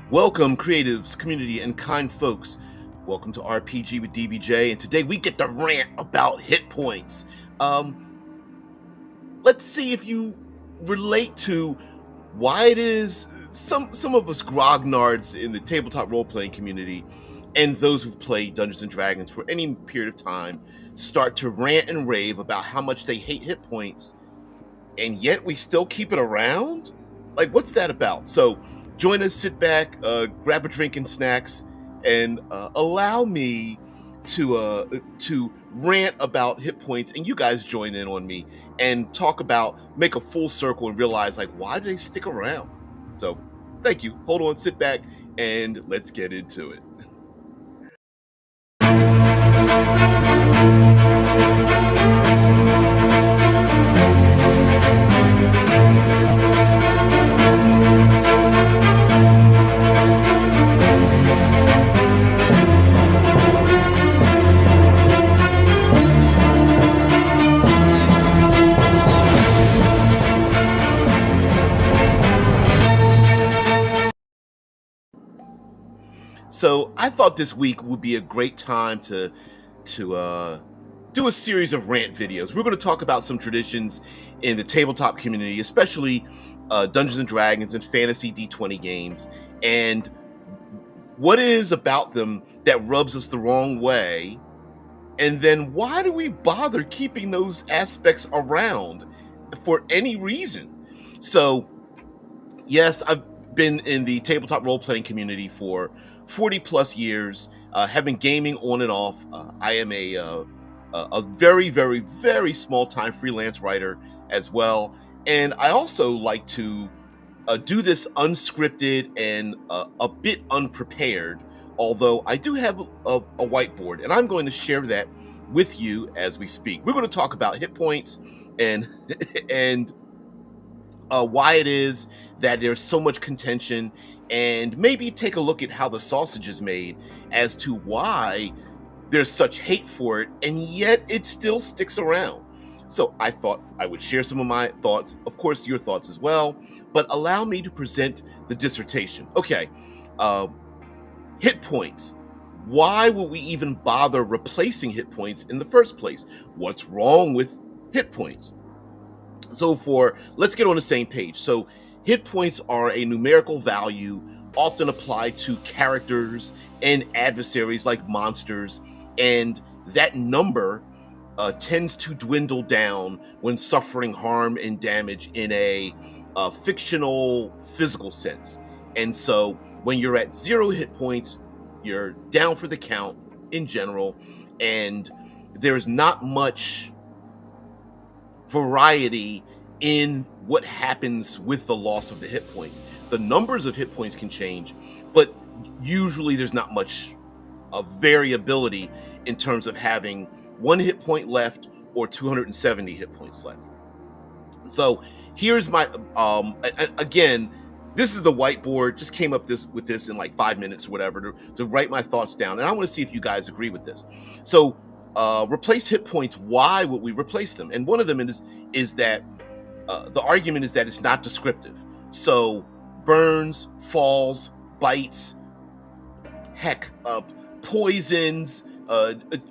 Welcome, creatives, community, and kind folks. Welcome to RPG with DBJ, and today we get to rant about hit points. Um, let's see if you relate to why it is some of us grognards in the tabletop role-playing community and those who've played Dungeons and Dragons for any period of time start to rant and rave about how much they hate hit points, and yet we still keep it around? Like, what's that about? So join us, sit back, grab a drink and snacks, and allow me to rant about hit points, and you guys join in on me and talk about, make a full circle and realize, like, why do they stick around? So thank you. Hold on, sit back, and let's get into it. So I thought this week would be a great time to do a series of rant videos. We're going to talk about some traditions in the tabletop community, especially Dungeons and Dragons and fantasy D20 games, and what is about them that rubs us the wrong way, and then why do we bother keeping those aspects around for any reason? So yes, I've been in the tabletop role-playing community for 40 plus years, have been gaming on and off. I am a very, very, very small-time freelance writer as well. And I also like to do this unscripted and a bit unprepared, although I do have a whiteboard, and I'm going to share that with you as we speak. We're going to talk about hit points and and why it is that there's so much contention, and maybe take a look at how the sausage is made as to why there's such hate for it, and yet it still sticks around. So I thought I would share some of my thoughts, of course your thoughts as well, but allow me to present the dissertation. Okay, hit points. Why would we even bother replacing hit points in the first place? What's wrong with hit points? So let's get on the same page. So hit points are a numerical value often applied to characters and adversaries like monsters, and that number tends to dwindle down when suffering harm and damage in a fictional physical sense. And so when you're at 0 hit points, you're down for the count in general, and there's not much variety in what happens with the loss of the hit points. The numbers of hit points can change, but usually there's not much variability in terms of having 1 hit point left or 270 hit points left. So here's my again, this is the whiteboard. Just came up with this in like 5 minutes or whatever to write my thoughts down, and I want to see if you guys agree with this. So replace hit points. Why would we replace them? And one of them is that the argument is that it's not descriptive. So burns, falls, bites, heck, poisons,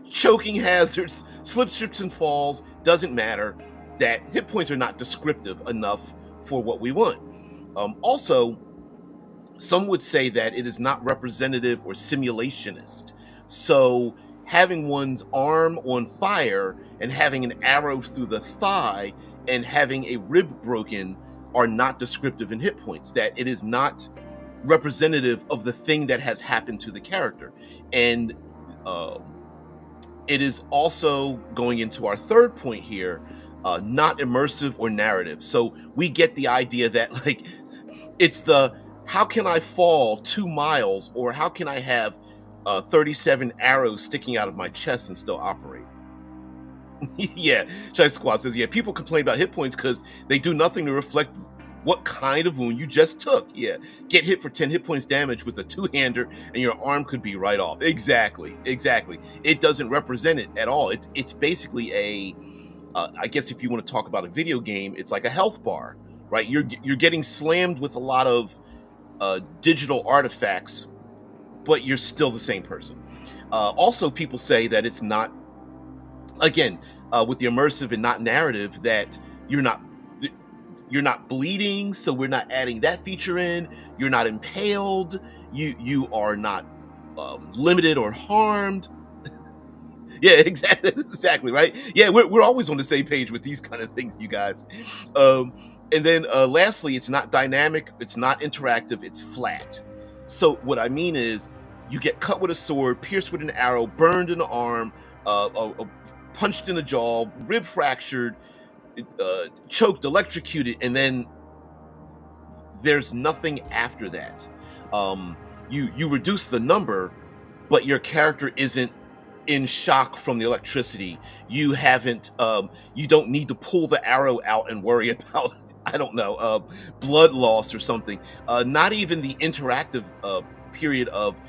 choking hazards, slips, trips, and falls, doesn't matter. That hit points are not descriptive enough for what we want. Also, some would say that it is not representative or simulationist. So having one's arm on fire and having an arrow through the thigh and having a rib broken are not descriptive in hit points, that it is not representative of the thing that has happened to the character. And it is also going into our third point here, not immersive or narrative. So we get the idea that, like, it's the how can I fall 2 miles, or how can I have 37 arrows sticking out of my chest and still operate? Yeah, Chai Squad says, yeah, people complain about hit points because they do nothing to reflect what kind of wound you just took. Yeah, get hit for 10 hit points damage with a two-hander and your arm could be right off. Exactly. It doesn't represent it at all. It's basically I guess if you want to talk about a video game, it's like a health bar, right? You're getting slammed with a lot of digital artifacts, but you're still the same person. Also, people say that it's not, again, with the immersive and not narrative, that you're not you're not bleeding, so we're not adding that feature in. You're not impaled. You are not limited or harmed. Yeah, exactly, right. Yeah, we're always on the same page with these kind of things, you guys. And then lastly, it's not dynamic, it's not interactive, it's flat. So what I mean is, you get cut with a sword, pierced with an arrow, burned in the arm, punched in the jaw, rib fractured, choked, electrocuted, and then there's nothing after that. You reduce the number, but your character isn't in shock from the electricity. You haven't you don't need to pull the arrow out and worry about, I don't know, blood loss or something. Not even the interactive period of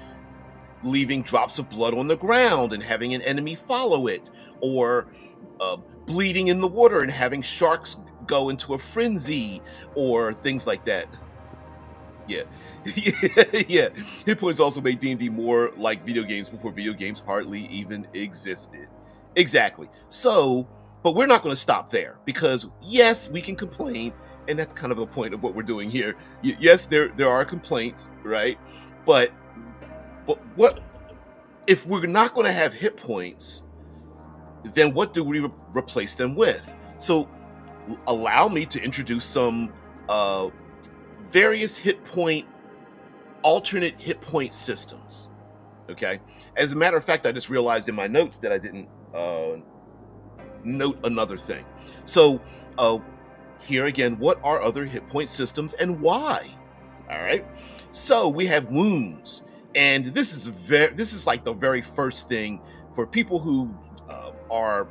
leaving drops of blood on the ground and having an enemy follow it, or bleeding in the water and having sharks go into a frenzy, or things like that. Yeah. Yeah. Hit points also made D&D more like video games before video games hardly even existed. Exactly. So, but we're not going to stop there, because yes, we can complain, and that's kind of the point of what we're doing here. Yes, there are complaints, right? But what if we're not going to have hit points? Then what do we replace them with? So, allow me to introduce some various alternate hit point systems. Okay. As a matter of fact, I just realized in my notes that I didn't note another thing. So here again, what are other hit point systems and why? All right. So we have wounds, and this is like the very first thing for people who are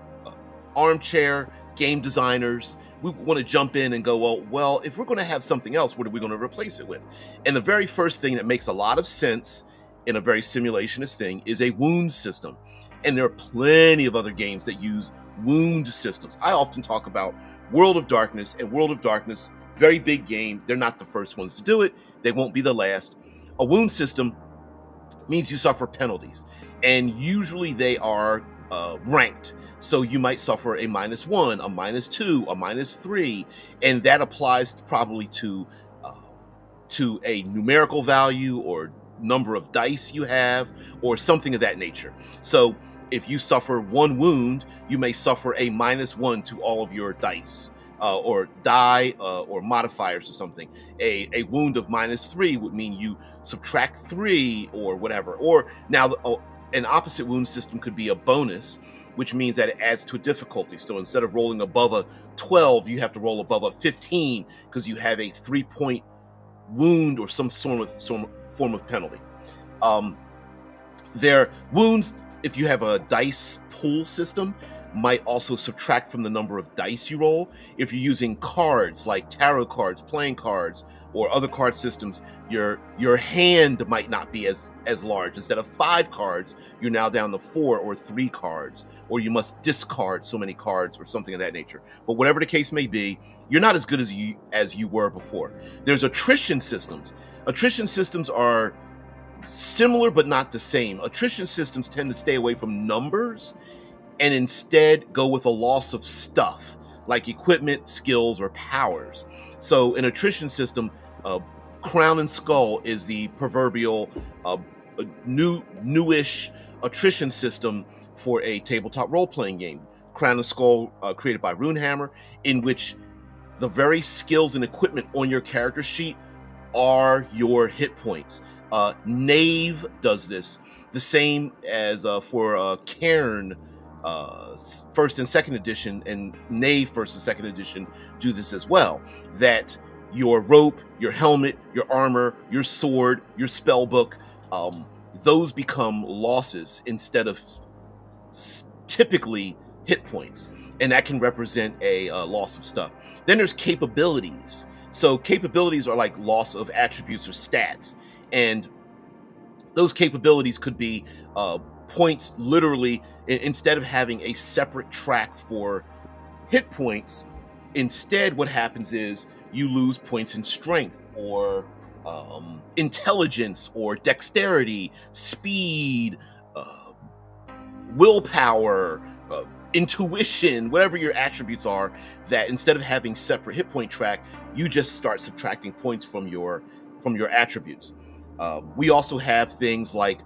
armchair game designers. We want to jump in and go, well, if we're going to have something else, what are we going to replace it with? And the very first thing that makes a lot of sense in a very simulationist thing is a wound system. And there are plenty of other games that use wound systems. I often talk about World of Darkness, and World of Darkness, very big game. They're not the first ones to do it. They won't be the last. A wound system means you suffer penalties, and usually they are ranked. So you might suffer a -1, a -2, a -3, and that applies probably to a numerical value or number of dice you have, or something of that nature. So if you suffer 1 wound, you may suffer a -1 to all of your dice, or die, or modifiers or something. A wound of -3 would mean you subtract 3 or whatever. Or now an opposite wound system could be a bonus, which means that it adds to a difficulty. So instead of rolling above a 12, you have to roll above a 15 because you have a 3-point wound or some form of penalty. Their wounds, if you have a dice pool system, might also subtract from the number of dice you roll. If you're using cards like tarot cards, playing cards, or other card systems, your hand might not be as large. Instead of 5 cards, you're now down to 4 or 3 cards, or you must discard so many cards or something of that nature. But whatever the case may be, you're not as good as you were before. There's attrition systems. Attrition systems are similar but not the same. Attrition systems tend to stay away from numbers and instead go with a loss of stuff like equipment, skills, or powers. So an attrition system, Crown and Skull is the proverbial newish attrition system for a tabletop role-playing game. Crown and Skull, created by Runehammer, in which the very skills and equipment on your character sheet are your hit points. Knave does this, the same as for Cairn, first and second edition, and Knave first and second edition do this as well. That your rope, your helmet, your armor, your sword, your spell book, those become losses instead of typically hit points, and that can represent a loss of stuff. Then there's capabilities. So capabilities are like loss of attributes or stats, and those capabilities could be points. Literally, instead of having a separate track for hit points, instead what happens is you lose points in strength, or intelligence or dexterity, speed, uh, willpower, intuition, whatever your attributes are, that instead of having separate hit point track, you just start subtracting points from your attributes. We also have things like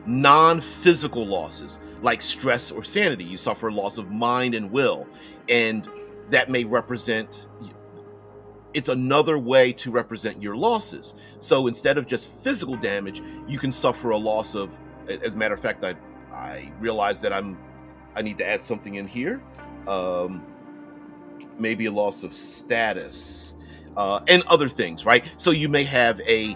non-physical losses, like stress or sanity. You suffer loss of mind and will, and that may represent, it's another way to represent your losses. So instead of just physical damage, you can suffer a loss of, as a matter of fact, I realize that I need to add something in here. Maybe a loss of status, and other things, right? So you may have a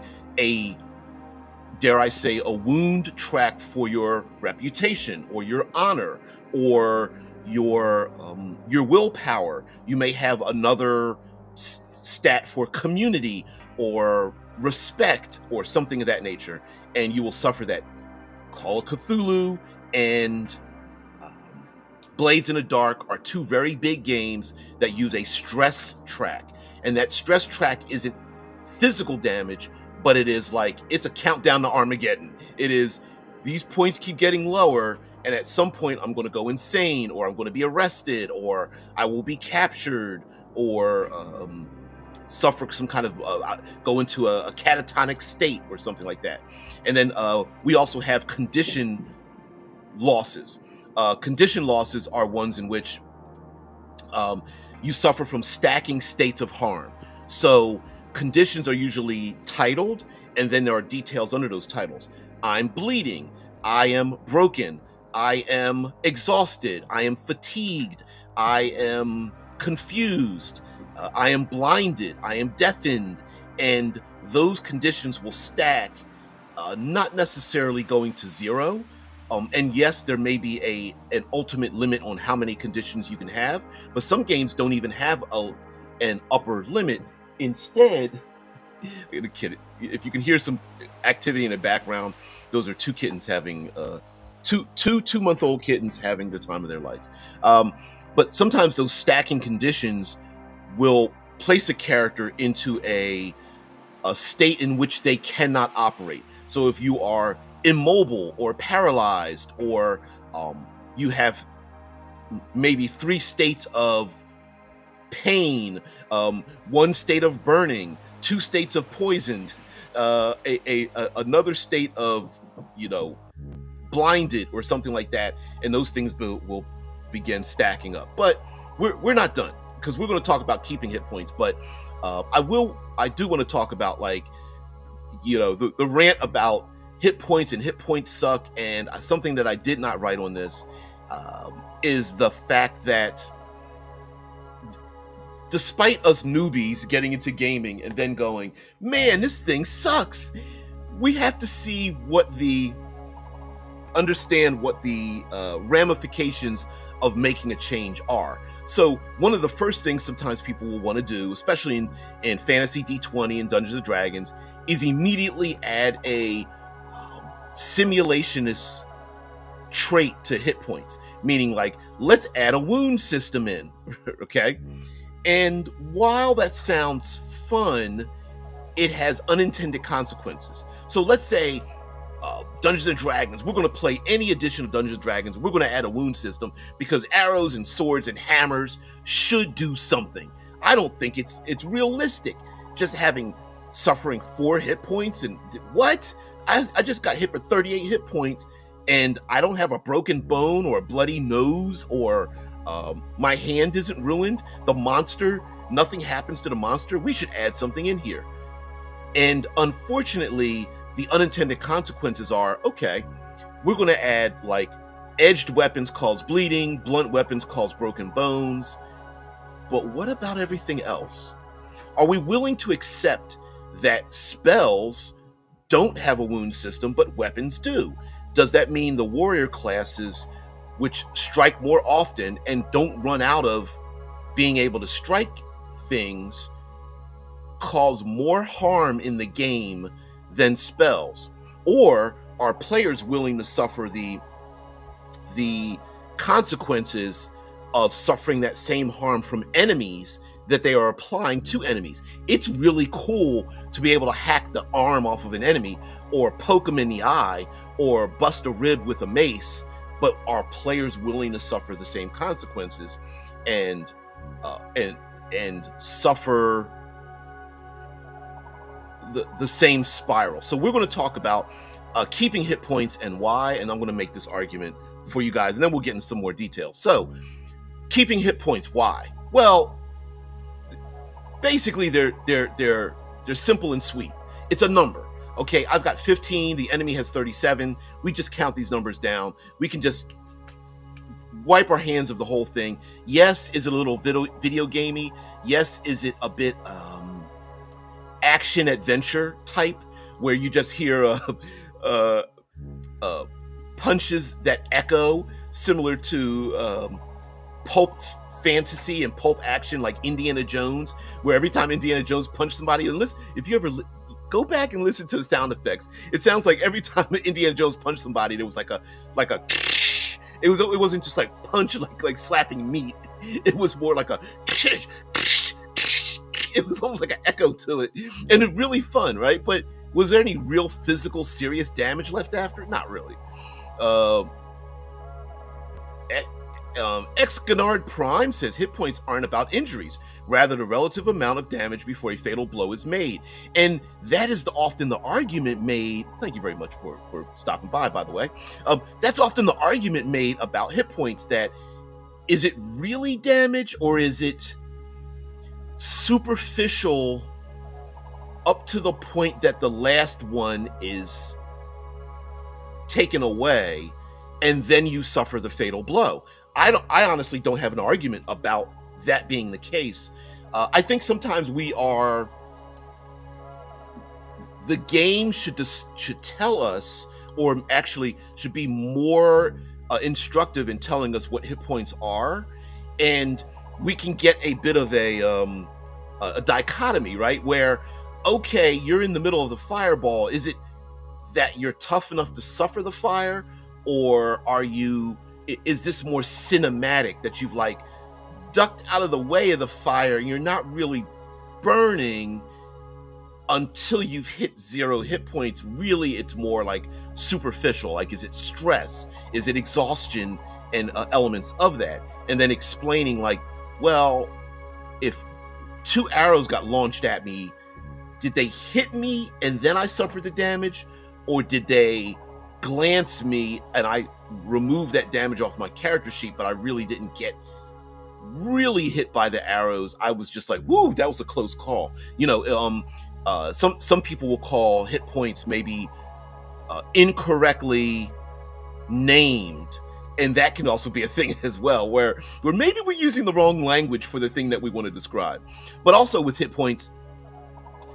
dare I say, a wound track for your reputation or your honor or your willpower. You may have another stat for community or respect or something of that nature, and you will suffer that. Call of Cthulhu and Blades in the Dark are two very big games that use a stress track, and that stress track isn't physical damage, but it is like, it's a countdown to Armageddon. It is, these points keep getting lower, and at some point I'm going to go insane, or I'm going to be arrested, or I will be captured, or suffer some kind of go into a catatonic state or something like that. And then we also have condition losses. Condition losses are ones in which you suffer from stacking states of harm. So conditions are usually titled, and then there are details under those titles. I'm bleeding, I am broken, I am exhausted, I am fatigued, I am confused, I am blinded, I am deafened, and those conditions will stack, not necessarily going to zero. And yes, there may be an ultimate limit on how many conditions you can have, but some games don't even have an upper limit. Instead, I'm gonna kid it. If you can hear some activity in the background, those are two kittens having two-month-old kittens having the time of their life. But sometimes those stacking conditions will place a character into a state in which they cannot operate. So if you are immobile or paralyzed, or you have maybe 3 states of pain, 1 state of burning, 2 states of poisoned, another state of, blinded or something like that, and those things will begin stacking up. But we're not done, because we're going to talk about keeping hit points. But I do want to talk about, like, the rant about hit points and hit points suck. And something that I did not write on this is the fact that despite us newbies getting into gaming and then going, man, this thing sucks, we have to understand what the ramifications of making a change are. So one of the first things sometimes people will want to do, especially in Fantasy D20 and Dungeons and Dragons, is immediately add a simulationist trait to hit points, meaning, like, let's add a wound system in. Okay? And while that sounds fun, it has unintended consequences. So let's say Dungeons and Dragons, we're going to play any edition of Dungeons and Dragons, we're going to add a wound system because arrows and swords and hammers should do something. I don't think it's realistic just suffering 4 hit points. And what? I just got hit for 38 hit points, and I don't have a broken bone or a bloody nose, or my hand isn't ruined. The monster, nothing happens to the monster. We should add something in here. And unfortunately, the unintended consequences are, okay, we're going to add, like, edged weapons cause bleeding, blunt weapons cause broken bones. But what about everything else? Are we willing to accept that spells don't have a wound system, but weapons do? Does that mean the warrior classes, which strike more often and don't run out of being able to strike things, cause more harm in the game than spells? Or are players willing to suffer the consequences of suffering that same harm from enemies that they are applying to enemies. It's really cool to be able to hack the arm off of an enemy, or poke them in the eye, or bust a rib with a mace, but are players willing to suffer the same consequences and suffer the same spiral? So we're going to talk about keeping hit points and why, and I'm going to make this argument for you guys, and then we'll get into some more details. So keeping hit points, why? Well, basically they're simple and sweet. It's a number. Okay, I've got 15, the enemy has 37. We just count these numbers down. We can just wipe our hands of the whole thing. Yes, is it a little video gamey? Yes, is it a bit action adventure type, where you just hear punches that echo, similar to pulp fantasy and pulp action, like Indiana Jones, where every time Indiana Jones punched somebody, and listen, if you ever go back and listen to the sound effects, it sounds like every time Indiana Jones punched somebody, there was like a it wasn't just like punch, like slapping meat. It was more like a it was almost like an echo to it, and it's really fun, right? But was there any real physical serious damage left after? Not really. Ex-Gennard Prime says hit points aren't about injuries, rather the relative amount of damage before a fatal blow is made. And that is often the argument made. Thank you very much for stopping by the way. That's often the argument made about hit points, that is it really damage, or is it superficial up to the point that the last one is taken away and then you suffer the fatal blow? I honestly don't have an argument about that being the case. I think sometimes the game should tell us, or actually should be more instructive in telling us what hit points are, and we can get a bit of a dichotomy, right? Where, okay, you're in the middle of the fireball. Is it that you're tough enough to suffer the fire, or is this more cinematic, that you've like ducked out of the way of the fire and you're not really burning until you've hit 0 hit points? Really, it's more like superficial. Like, is it stress? Is it exhaustion and elements of that? And then explaining, like, well, if 2 arrows got launched at me, did they hit me and then I suffered the damage, or did they glance me and I removed that damage off my character sheet, but I really didn't get really hit by the arrows? I was just like, woo, that was a close call. Some people will call hit points maybe incorrectly named, and that can also be a thing as well, where maybe we're using the wrong language for the thing that we want to describe. But also with hit points,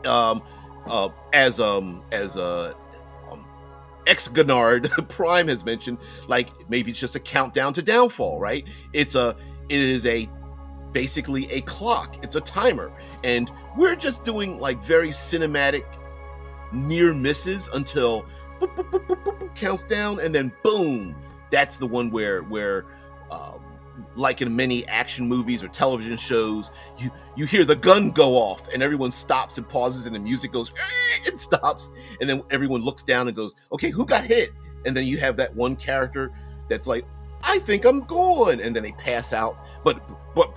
as ex-Gennard Prime has mentioned, like, maybe it's just a countdown to downfall, right? It is basically a clock. It's a timer, and we're just doing like very cinematic near misses until boop, boop, boop, boop, boop, boop, counts down, and then boom, that's the one where like in many action movies or television shows, you hear the gun go off and everyone stops and pauses, and the music goes and stops, and then everyone looks down and goes, okay, who got hit? And then you have that one character that's like, I think I'm gone, and then they pass out. But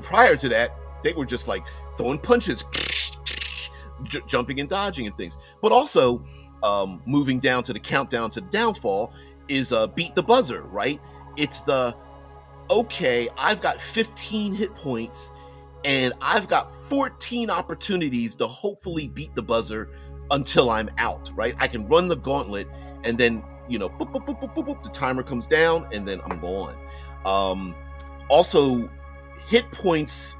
prior to that, they were just like throwing punches, jumping and dodging and things. But also, moving down to the countdown to downfall is beat the buzzer, right? It's okay, I've got 15 hit points and I've got 14 opportunities to hopefully beat the buzzer until I'm out, right? I can run the gauntlet, and then, boop, boop, boop, boop, boop, boop, the timer comes down, and then I'm gone. Also, hit points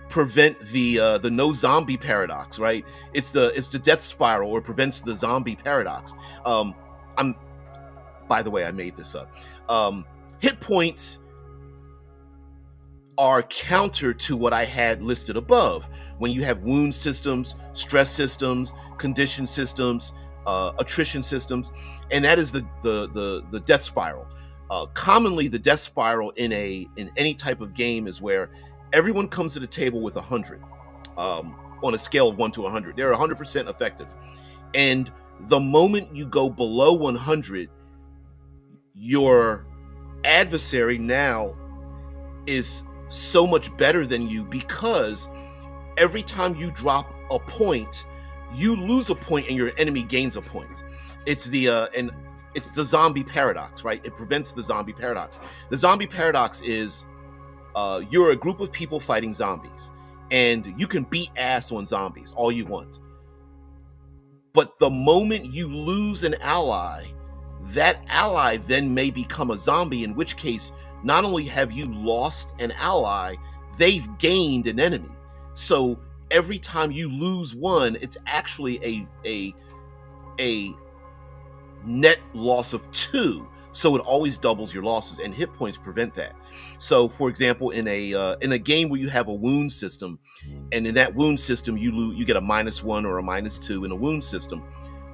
prevent the no zombie paradox, right? It's the death spiral, or prevents the zombie paradox. By the way, I made this up. Hit points are counter to what I had listed above. When you have wound systems, stress systems, condition systems, attrition systems, and that is the death spiral. Commonly, the death spiral in any type of game is where everyone comes to the table with 100. on a scale of 1 to 100. They're 100% effective. And the moment you go below 100, your adversary now is so much better than you, because every time you drop a point, you lose a point and your enemy gains a point. It's the zombie paradox, right? It prevents the zombie paradox. The zombie paradox is you're a group of people fighting zombies, and you can beat ass on zombies all you want. But the moment you lose an ally, that ally then may become a zombie, in which case, not only have you lost an ally, they've gained an enemy. So every time you lose one, it's actually a net loss of 2. So it always doubles your losses, and hit points prevent that. So, for example, in a game where you have a wound system, and in that wound system you get a -1 or a -2 in a wound system.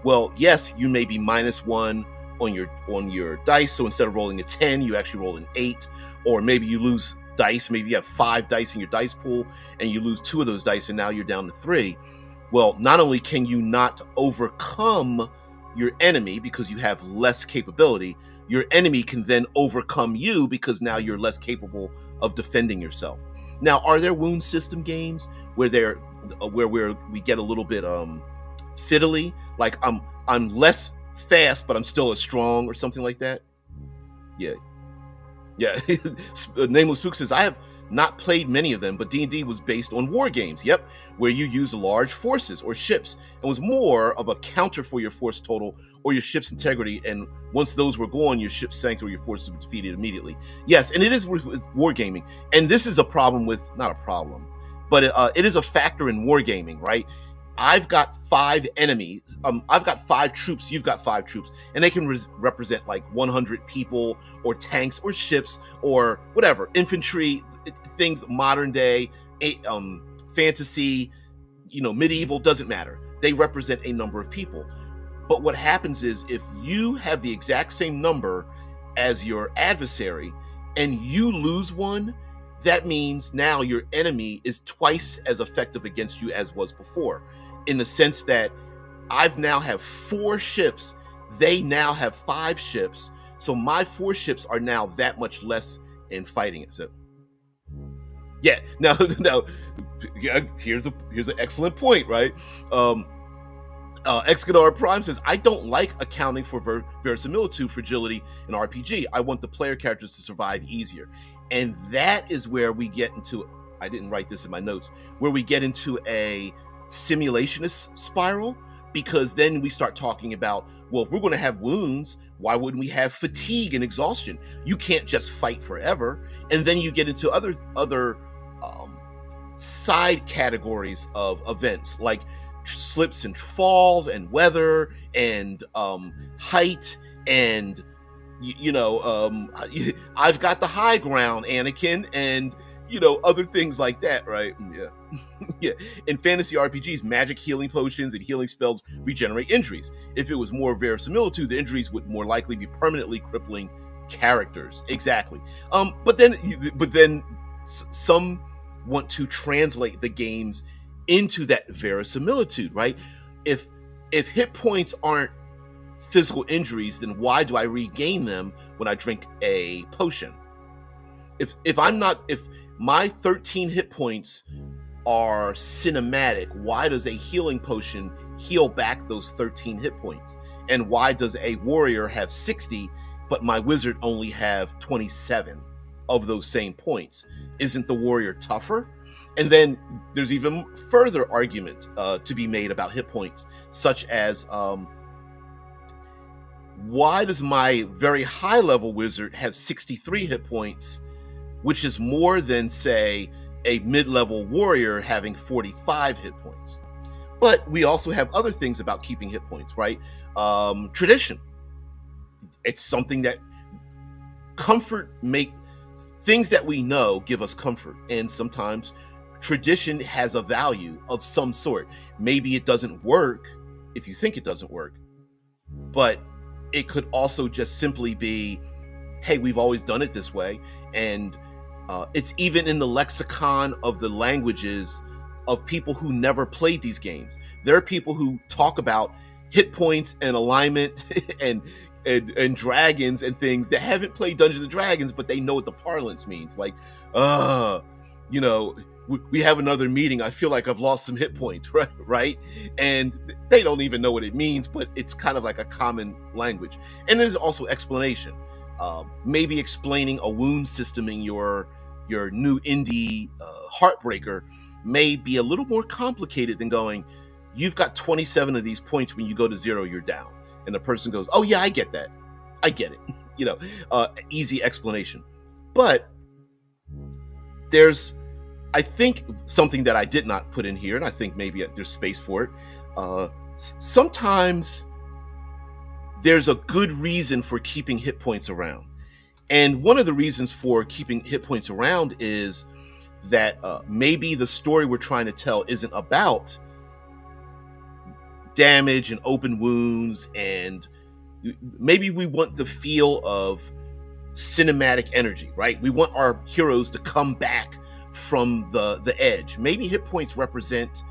Well, yes, you may be -1 on your dice. So instead of rolling a 10, you actually roll an 8, or maybe you lose dice. Maybe you have 5 dice in your dice pool, and you lose 2 of those dice, and now you're down to 3. Well, not only can you not overcome your enemy because you have less capability, your enemy can then overcome you because now you're less capable of defending yourself. Now, are there wound system games where we get a little bit fiddly, like I'm less fast but I'm still as strong or something like that? Yeah. Nameless Spook says, I have not played many of them, but D&D was based on war games. Yep, where you used large forces or ships and was more of a counter for your force total or your ship's integrity. And once those were gone, your ship sank or your forces were defeated immediately. Yes, and it is wargaming. And this is a problem with, not a problem, but it is a factor in wargaming, right? I've got 5 enemies. I've got 5 troops. You've got 5 troops, and they can represent like 100 people, or tanks, or ships, or whatever, infantry, things modern day, fantasy, medieval, doesn't matter. They represent a number of people. But what happens is, if you have the exact same number as your adversary and you lose one, that means now your enemy is twice as effective against you as was before, in the sense that I've now have 4 ships, they now have 5 ships, so my 4 ships are now that much less in fighting it. So yeah, now here's an excellent point, right? Excadar Prime says, I don't like accounting for verisimilitude fragility in RPG. I want the player characters to survive easier. And that is where we get into, I didn't write this in my notes, where we get into a simulationist spiral, because then we start talking about, well, if we're going to have wounds, why wouldn't we have fatigue and exhaustion? You can't just fight forever. And then you get into other side categories of events, like slips and falls and weather and height and I've got the high ground, Anakin, and other things like that, right? Yeah. Yeah. In fantasy RPGs, magic healing potions and healing spells regenerate injuries. If it was more verisimilitude, the injuries would more likely be permanently crippling characters. Exactly. But then some want to translate the games into that verisimilitude, right? If hit points aren't physical injuries, then why do I regain them when I drink a potion? If my 13 hit points are cinematic, why does a healing potion heal back those 13 hit points? And why does a warrior have 60, but my wizard only have 27 of those same points? Isn't the warrior tougher? And then there's even further argument to be made about hit points, such as why does my very high level wizard have 63 hit points, which is more than, say, a mid-level warrior having 45 hit points? But we also have other things about keeping hit points, right? Tradition. It's something that things that we know give us comfort, and sometimes tradition has a value of some sort. Maybe it doesn't work if you think it doesn't work, but it could also just simply be, hey, we've always done it this way. And it's even in the lexicon of the languages of people who never played these games. There are people who talk about hit points and alignment and dragons and things that haven't played Dungeons and Dragons, but they know what the parlance means. Like, you know, we have another meeting. I feel like I've lost some hit points, right? And they don't even know what it means, but it's kind of like a common language. And there's also explanation. Maybe explaining a wound system in your new indie Heartbreaker may be a little more complicated than going, you've got 27 of these points. When you go to 0, you're down. And the person goes, oh yeah, I get that. I get it. You know, easy explanation. But there's, I think, something that I did not put in here, and I think maybe there's space for it. Sometimes there's a good reason for keeping hit points around. And one of the reasons for keeping hit points around is that maybe the story we're trying to tell isn't about damage and open wounds, and maybe we want the feel of cinematic energy, right? We want our heroes to come back from the edge. Maybe hit points represent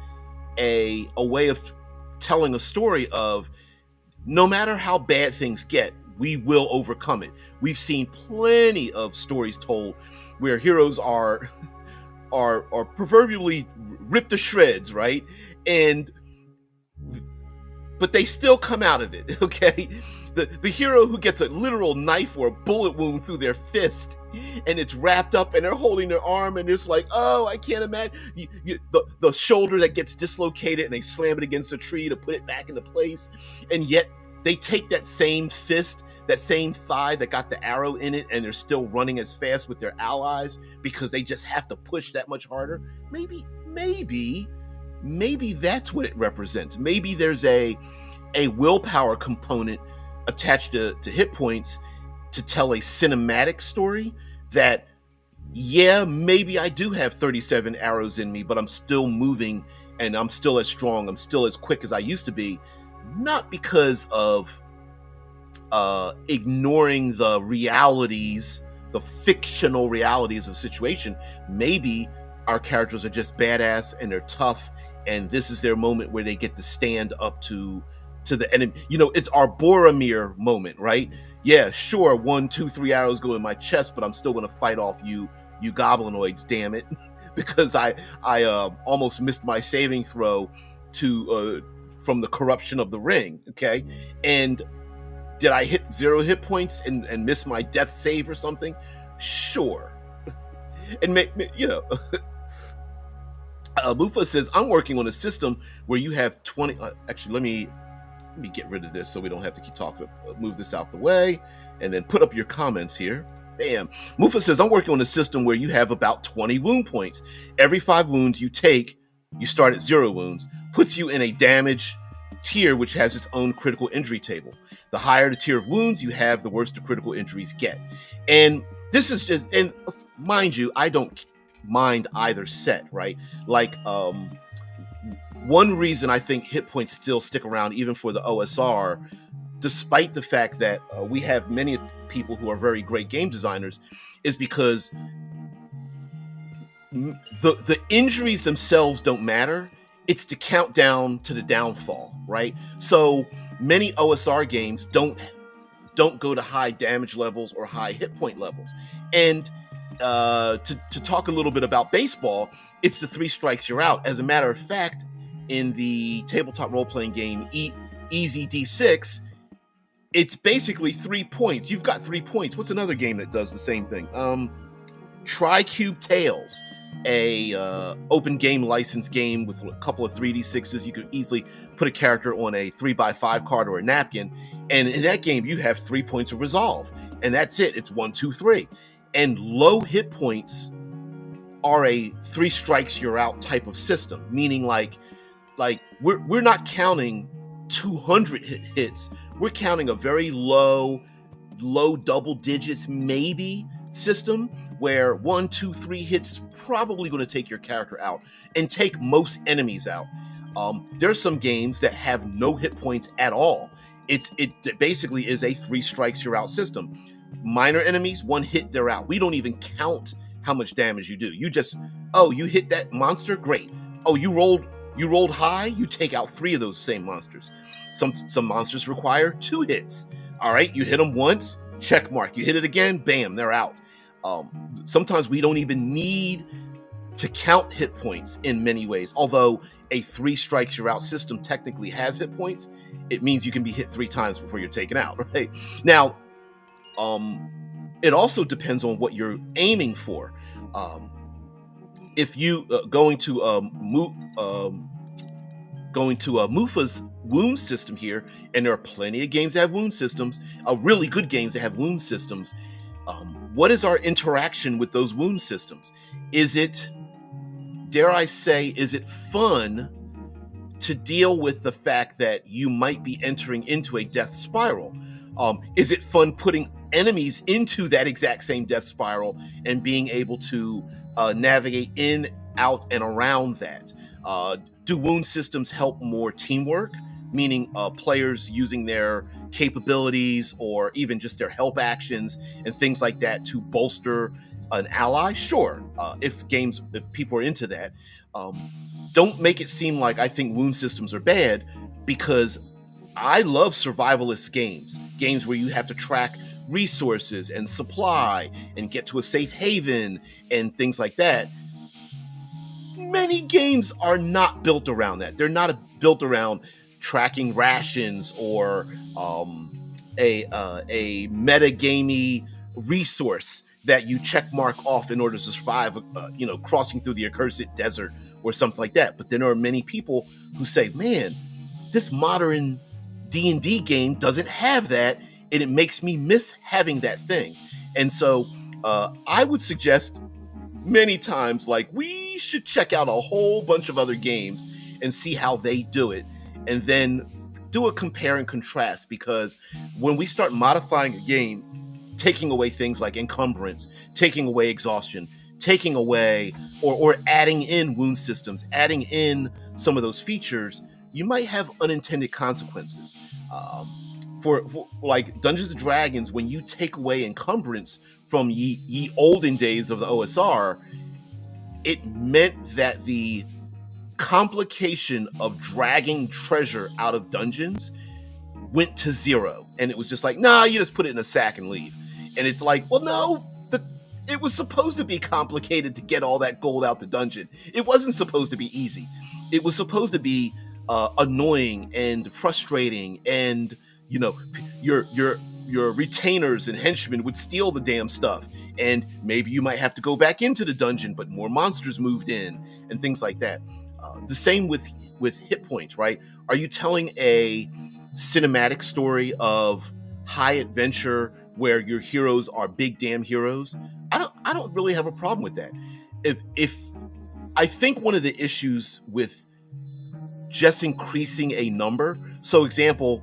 a way of telling a story of, no matter how bad things get, we will overcome it. We've seen plenty of stories told where heroes are proverbially ripped to shreds, right? But they still come out of it, okay? The hero who gets a literal knife or a bullet wound through their fist, and it's wrapped up, and they're holding their arm, and it's like, oh, I can't imagine. The shoulder that gets dislocated, and they slam it against a tree to put it back into place, and yet they take that same fist, that same thigh that got the arrow in it, and they're still running as fast with their allies because they just have to push that much harder. Maybe that's what it represents. Maybe there's a willpower component attached to hit points to tell a cinematic story that, yeah, maybe I do have 37 arrows in me, but I'm still moving, and I'm still as strong, I'm still as quick as I used to be, not because of ignoring the realities, the fictional realities of the situation. Maybe our characters are just badass and they're tough, and this is their moment where they get to stand up to the enemy. You know, it's our Boromir moment, right? Yeah, sure, 1, 2, 3 arrows go in my chest, but I'm still gonna fight off you goblinoids, damn it. Because I almost missed my saving throw from the corruption of the ring, okay? And did I hit 0 hit points and miss my death save or something? Sure. And you know, Mufa says, I'm working on a system where you have 20. Actually, let me get rid of this so we don't have to keep talking. Move this out the way and then put up your comments here. Bam. Mufa says, I'm working on a system where you have about 20 wound points. Every 5 wounds you take, you start at 0 wounds, puts you in a damage tier which has its own critical injury table. The higher the tier of wounds you have, the worse the critical injuries get. And this is just, and mind you, I don't mind either set, right? Like, one reason I think hit points still stick around even for the OSR, despite the fact that we have many people who are very great game designers, is because the injuries themselves don't matter. It's the countdown to the downfall, right? So many OSR games don't go to high damage levels or high hit point levels. And to talk a little bit about baseball, it's the 3 strikes you're out. As a matter of fact, in the tabletop role-playing game Easy D6, it's basically 3 points. You've got 3 points. What's another game that does the same thing? Tricube Tales, a open game license game with a couple of 3d6s. You could easily put a character on a 3x5 card or a napkin, and in that game you have 3 points of resolve, and that's it. It's 1, 2, 3. And low hit points are a 3 strikes you're out type of system, meaning like we're not counting 200 hits. We're counting a very low double digits maybe system where 1, 2, 3 hits is probably going to take your character out and take most enemies out. There's some games that have no hit points at all. It basically is a 3 strikes you're out system. Minor enemies, 1 hit, they're out. We don't even count how much damage you do. You just, oh, you hit that monster? Great. Oh, you rolled high, you take out 3 of those same monsters. Some monsters require 2 hits. All right, you hit them once, check mark. You hit it again, bam, they're out. Sometimes we don't even need to count hit points in many ways. Although a 3 strikes you're out system technically has hit points, it means you can be hit 3 times before you're taken out, right? Now, it also depends on what you're aiming for. If you going to Mufa's wound system here, and there are plenty of games that have wound systems, really good games that have wound systems. What is our interaction with those wound systems? Is it, dare I say, is it fun to deal with the fact that you might be entering into a death spiral? Is it fun putting enemies into that exact same death spiral and being able to navigate in, out, and around that? Do wound systems help more teamwork, meaning players using their capabilities or even just their help actions and things like that to bolster an ally? Sure, if people are into that. Don't make it seem like I think wound systems are bad, because I love survivalist games where you have to track resources and supply and get to a safe haven and things like that. Many games are not built around that. They're not built around tracking rations or a metagamey resource that you check mark off in order to survive, crossing through the accursed desert or something like that. But then there are many people who say, man, this modern D&D game doesn't have that, and it makes me miss having that thing. And so I would suggest many times, like, we should check out a whole bunch of other games and see how they do it, and then do a compare and contrast. Because when we start modifying a game, taking away things like encumbrance, taking away exhaustion, taking away or adding in wound systems, adding in some of those features, you might have unintended consequences. For like Dungeons and Dragons, when you take away encumbrance from ye olden days of the OSR, it meant that the complication of dragging treasure out of dungeons went to 0. And it was just like, nah, you just put it in a sack and leave. And it's like, well, no, it was supposed to be complicated to get all that gold out the dungeon. It wasn't supposed to be easy. It was supposed to be annoying and frustrating, and your retainers and henchmen would steal the damn stuff, and maybe you might have to go back into the dungeon, but more monsters moved in and things like that. The same with hit points, right? Are you telling a cinematic story of high adventure where your heroes are big damn heroes? I don't really have a problem with that. If I think one of the issues with just increasing a number, so example,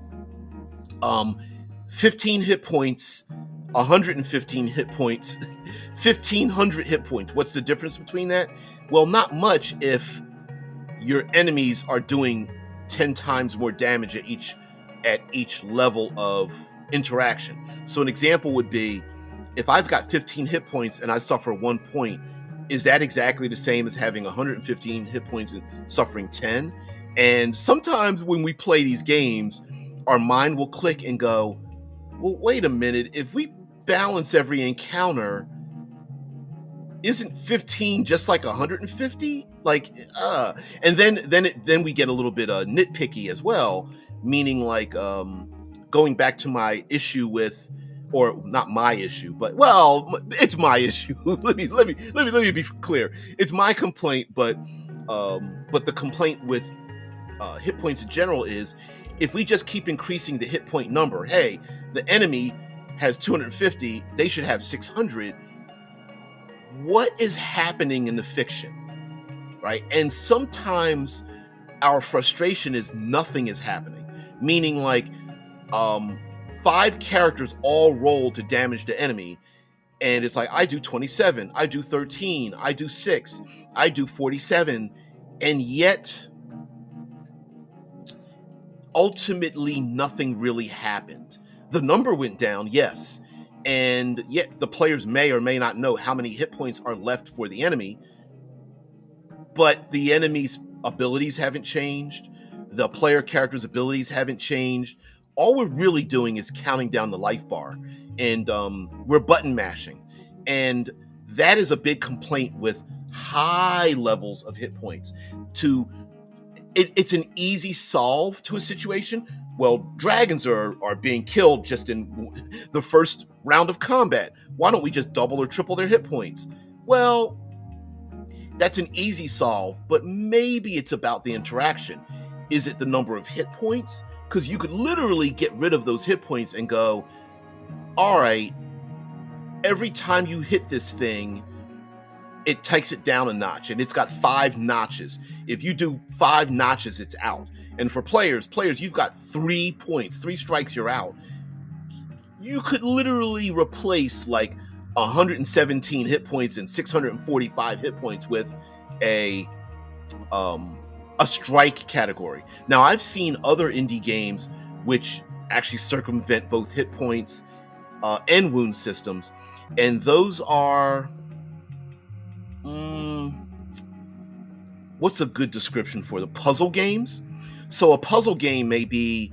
15 hit points, 115 hit points, 1500 hit points. What's the difference between that? Well, not much if your enemies are doing 10 times more damage at each level of interaction. So an example would be, if I've got 15 hit points and I suffer 1 point, is that exactly the same as having 115 hit points and suffering 10? And sometimes when we play these games, our mind will click and go, well, wait a minute, if we balance every encounter, isn't 15 just like 150? And then we get a little bit nitpicky as well, meaning like going back to my issue with, or not my issue, but well, it's my issue. let me be clear. It's my complaint, but the complaint with hit points in general is, if we just keep increasing the hit point number, hey, the enemy has 250, they should have 600. What is happening in the fiction, right? And sometimes our frustration is nothing is happening, meaning like 5 characters all roll to damage the enemy, and it's like, I do 27, I do 13, I do 6, I do 47, and yet ultimately nothing really happened. The number went down, yes, and yet the players may or may not know how many hit points are left for the enemy, but the enemy's abilities haven't changed. The player character's abilities haven't changed. All we're really doing is counting down the life bar, and we're button mashing. And that is a big complaint with high levels of hit points. It's an easy solve to a situation. Well, dragons are being killed just in the first round of combat. Why don't we just double or triple their hit points? Well, that's an easy solve, but maybe it's about the interaction. Is it the number of hit points? Because you could literally get rid of those hit points and go, all right, every time you hit this thing, it takes it down a notch, and it's got 5 notches. If you do 5 notches, it's out. And for players, you've got 3 points, 3 strikes, you're out. You could literally replace like 117 hit points and 645 hit points with a strike category. Now, I've seen other indie games which actually circumvent both hit points and wound systems, and those are what's a good description for the puzzle games? So a puzzle game may be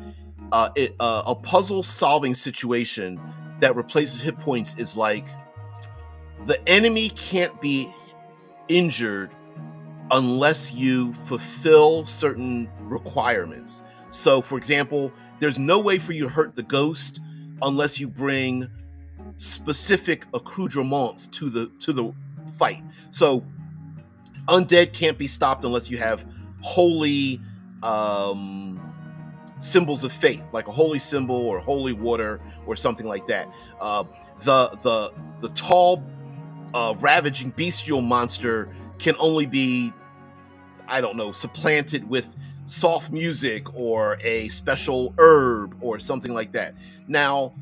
a puzzle solving situation that replaces hit points is like the enemy can't be injured unless you fulfill certain requirements. So, for example, there's no way for you to hurt the ghost unless you bring specific accoutrements to the fight. So, undead can't be stopped unless you have holy symbols of faith, like a holy symbol or holy water or something like that. The tall, ravaging bestial monster can only be, I don't know, supplanted with soft music or a special herb or something like that. Now,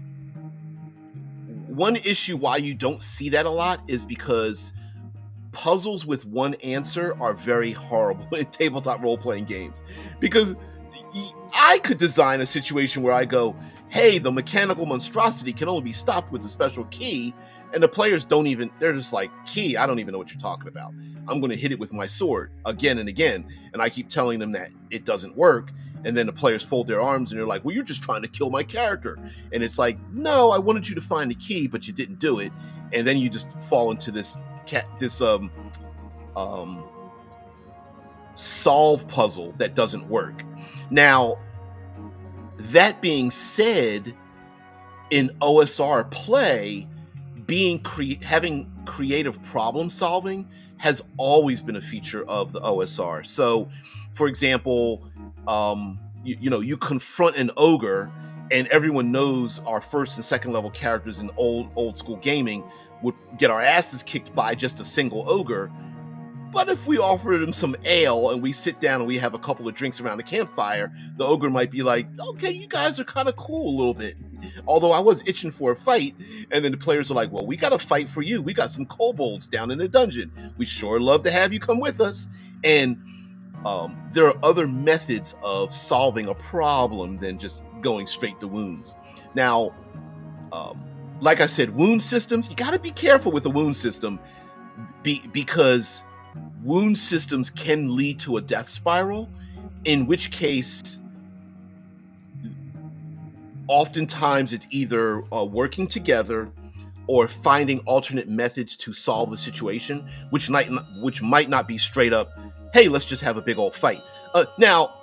one issue why you don't see that a lot is because puzzles with one answer are very horrible in tabletop role-playing games. Because I could design a situation where I go, hey, the mechanical monstrosity can only be stopped with a special key, and the players they're just like, key, I don't even know what you're talking about. I'm going to hit it with my sword again and again, and I keep telling them that it doesn't work, and then the players fold their arms and they're like, well, you're just trying to kill my character. And it's like, no, I wanted you to find the key, but you didn't do it. And then you just fall into this solve puzzle that doesn't work. Now, that being said, in OSR play, having creative problem solving has always been a feature of the OSR. So, for example, you confront an ogre, and everyone knows our first and second level characters in old school gaming would get our asses kicked by just a single ogre. But if we offer them some ale and we sit down and we have a couple of drinks around the campfire, the ogre might be like, okay, you guys are kind of cool a little bit. Although I was itching for a fight. And then the players are like, well, we got a fight for you. We got some kobolds down in the dungeon. We sure love to have you come with us. And there are other methods of solving a problem than just going straight to wounds. Now, like I said, wound systems, you got to be careful with the wound system because wound systems can lead to a death spiral, in which case, oftentimes it's either working together or finding alternate methods to solve the situation, which might not be straight up, hey, let's just have a big old fight. Now,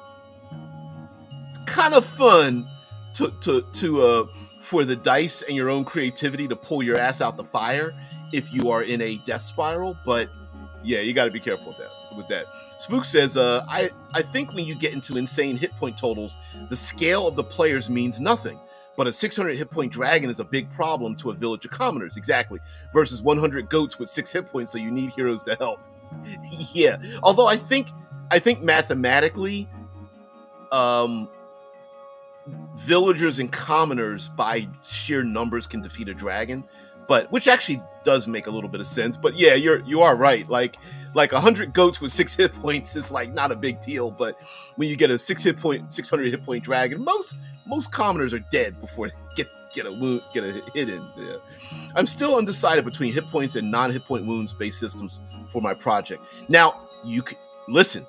it's kind of fun to for the dice and your own creativity to pull your ass out the fire if you are in a death spiral, but yeah, you got to be careful with that. Spook says, I think when you get into insane hit point totals, the scale of the players means nothing. But a 600 hit point dragon is a big problem to a village of commoners, exactly, versus 100 goats with 6 hit points, so you need heroes to help. Yeah, although I think mathematically, villagers and commoners by sheer numbers can defeat a dragon, but which actually does make a little bit of sense. But yeah, you are right. Like 100 goats with 6 hit points is like not a big deal. But when you get a 600 hit point dragon, most commoners are dead before they get a hit in. Yeah. I'm still undecided between hit points and non-hit point wounds based systems for my project. Now, you can listen.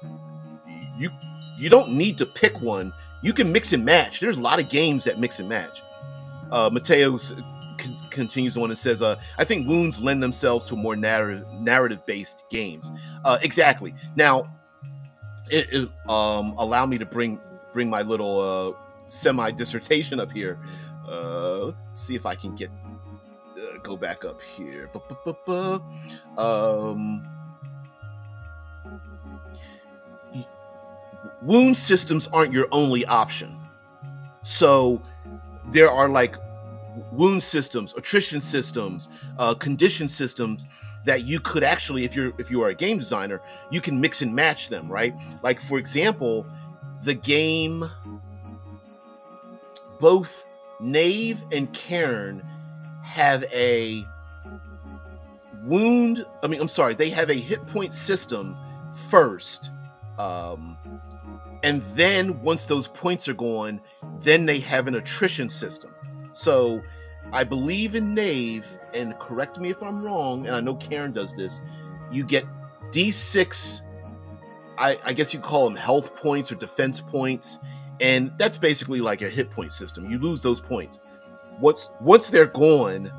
you don't need to pick one. You can mix and match. There's a lot of games that mix and match. Mateo continues on and says, I think wounds lend themselves to more narrative-based games. Exactly. Now, allow me to bring my little semi-dissertation up here. Let's see if I can get go back up here. Wound systems aren't your only option. So there are like wound systems, attrition systems, condition systems that you could actually, if you are a game designer, you can mix and match them, right? Like, for example, the game, both Knave and Cairn have a they have a hit point system first. And then once those points are gone, then they have an attrition system. So I believe in Knave, and correct me if I'm wrong, and I know Cairn does this, you get D6, I guess you call them health points or defense points, and that's basically like a hit point system. You lose those points. Once they're gone,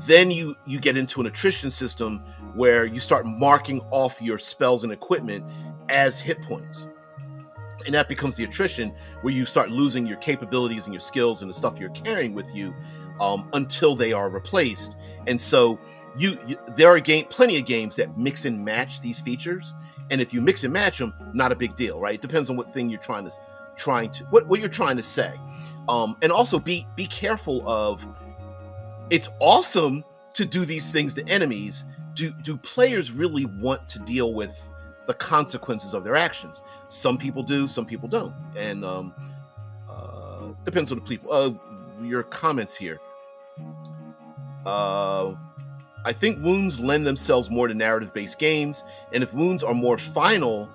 then you get into an attrition system where you start marking off your spells and equipment as hit points. And that becomes the attrition, where you start losing your capabilities and your skills and the stuff you're carrying with you until they are replaced. And so there are plenty of games that mix and match these features. And if you mix and match them, not a big deal, right? It depends on what thing you're trying to what you're trying to say. And also be careful of, it's awesome to do these things to enemies. Do players really want to deal with the consequences of their actions? Some people do, some people don't. And depends on the people. Your comments here. I think wounds lend themselves more to narrative-based games, and if wounds are more final,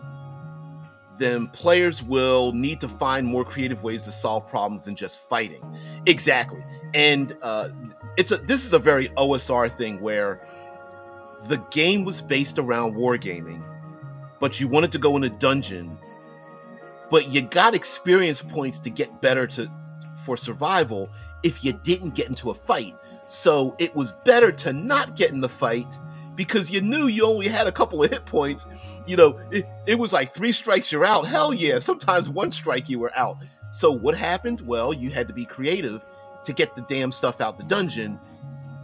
then players will need to find more creative ways to solve problems than just fighting. Exactly. And this is a very OSR thing, where the game was based around wargaming, but you wanted to go in a dungeon, but you got experience points to get better for survival if you didn't get into a fight. So it was better to not get in the fight, because you knew you only had a couple of hit points. You know, it was like 3 strikes, you're out. Hell yeah, sometimes 1 strike, you were out. So what happened? Well, you had to be creative to get the damn stuff out the dungeon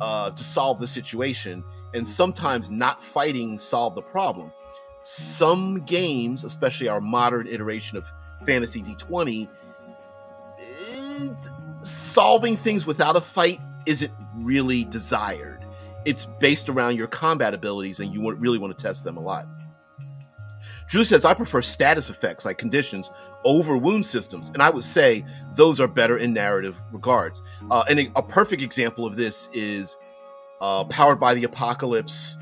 to solve the situation. And sometimes not fighting solved the problem. Some games, especially our modern iteration of Fantasy D20, solving things without a fight isn't really desired. It's based around your combat abilities, and you really want to test them a lot. Drew says, I prefer status effects like conditions over wound systems, and I would say those are better in narrative regards. And a perfect example of this is Powered by the Apocalypse,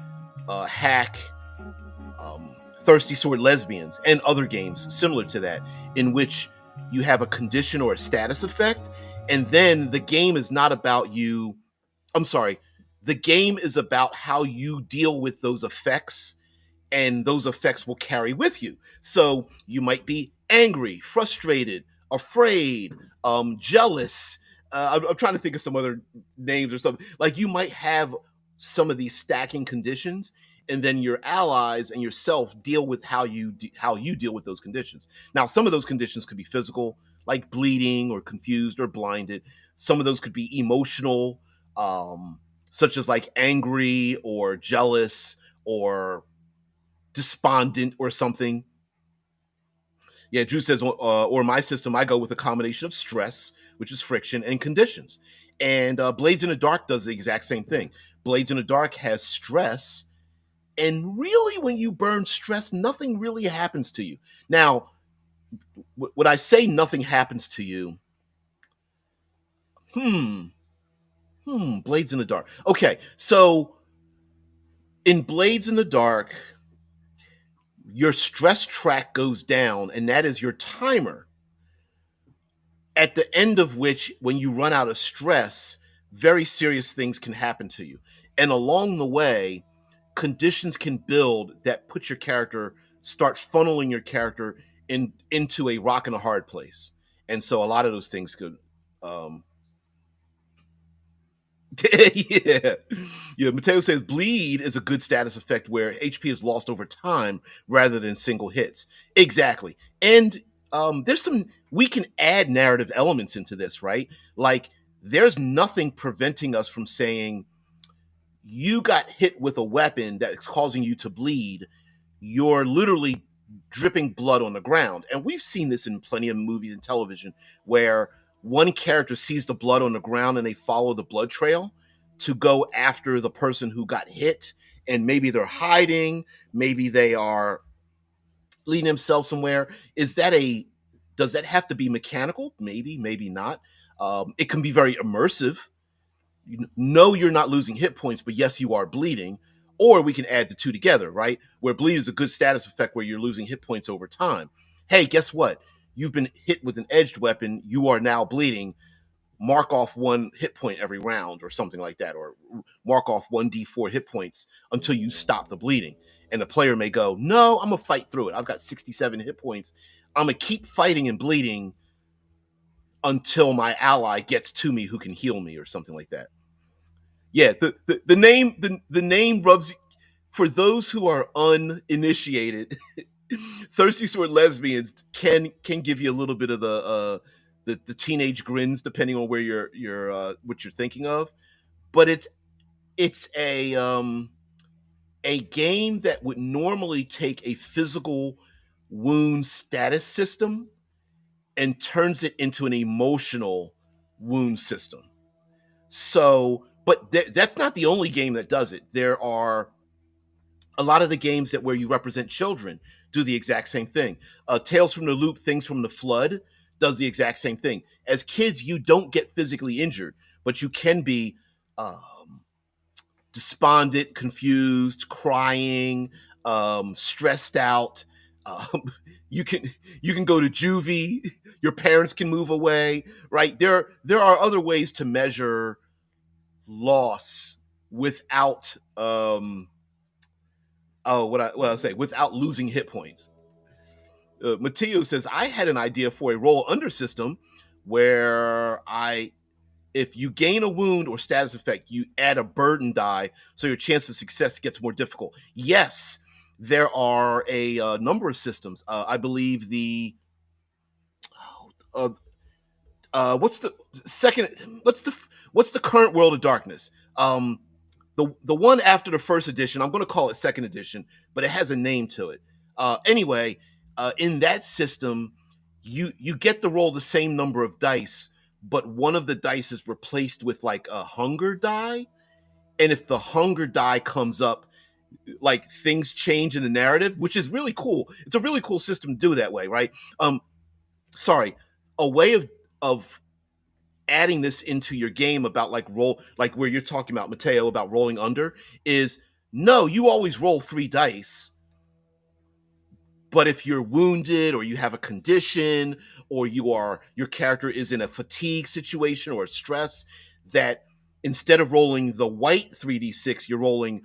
Hack, Thirsty Sword Lesbians, and other games similar to that, in which you have a condition or a status effect, and then the game is not about you. The game is about how you deal with those effects, and those effects will carry with you. So you might be angry, frustrated, afraid, jealous. I'm trying to think of some other names or something. Like, you might have some of these stacking conditions, and then your allies and yourself deal with how you deal with those conditions. Now, some of those conditions could be physical, like bleeding or confused or blinded. Some of those could be emotional, such as like angry or jealous or despondent or something. Yeah, Drew says, or my system, I go with a combination of stress, which is friction, and conditions. And Blades in the Dark does the exact same thing. Blades in the Dark has stress, and really, when you burn stress, nothing really happens to you. Now, when I say nothing happens to you, Blades in the Dark. Okay, so in Blades in the Dark, your stress track goes down, and that is your timer, at the end of which, when you run out of stress, very serious things can happen to you. And along the way, conditions can build that put your character start funneling your character into a rock and a hard place. And so a lot of those things could yeah. Yeah. Mateo says bleed is a good status effect where HP is lost over time rather than single hits. Exactly. And there's some, we can add narrative elements into this, right? Like, there's nothing preventing us from saying, you got hit with a weapon that's causing you to bleed. You're literally dripping blood on the ground. And we've seen this in plenty of movies and television where one character sees the blood on the ground and they follow the blood trail to go after the person who got hit. And maybe they're hiding, maybe they are leading themselves somewhere. Does that have to be mechanical? Maybe, maybe not. It can be very immersive. You know you're not losing hit points, but yes, you are bleeding. Or we can add the two together, right? Where bleed is a good status effect where you're losing hit points over time. Hey, guess what? You've been hit with an edged weapon. You are now bleeding. Mark off 1 hit point every round or something like that, or mark off 1d4 hit points until you stop the bleeding. And the player may go, no, I'm going to fight through it. I've got 67 hit points. I'm going to keep fighting and bleeding until my ally gets to me who can heal me or something like that. Yeah, the name rubs, for those who are uninitiated. Thirsty Sword Lesbians can give you a little bit of the teenage grins depending on where you're what you're thinking of, but it's a game that would normally take a physical wound status system and turns it into an emotional wound system. So, but that's not the only game that does it. There are a lot of the games that where you represent children do the exact same thing. Tales from the Loop, Things from the Flood does the exact same thing. As kids, you don't get physically injured, but you can be despondent, confused, crying, stressed out. Um, you can go to juvie. Your parents can move away, right? There are other ways to measure loss without what I say, without losing hit points. Matteo says, I had an idea for a roll under system where if you gain a wound or status effect, you add a burden die, so your chance of success gets more difficult. Yes, there are a number of systems. I believe what's the second? What's the current World of Darkness? The one after the first edition, I'm going to call it second edition, but it has a name to it. Anyway, in that system, you get to roll the same number of dice, but one of the dice is replaced with like a hunger die, and if the hunger die comes up, like things change in the narrative, which is really cool. It's a really cool system to do that way, right? Sorry, a way of adding this into your game about like roll, like where you're talking about, Mateo, about rolling under, is no, you always roll 3 dice. But if you're wounded or you have a condition or your character is in a fatigue situation or a stress, that instead of rolling the white 3d6, you're rolling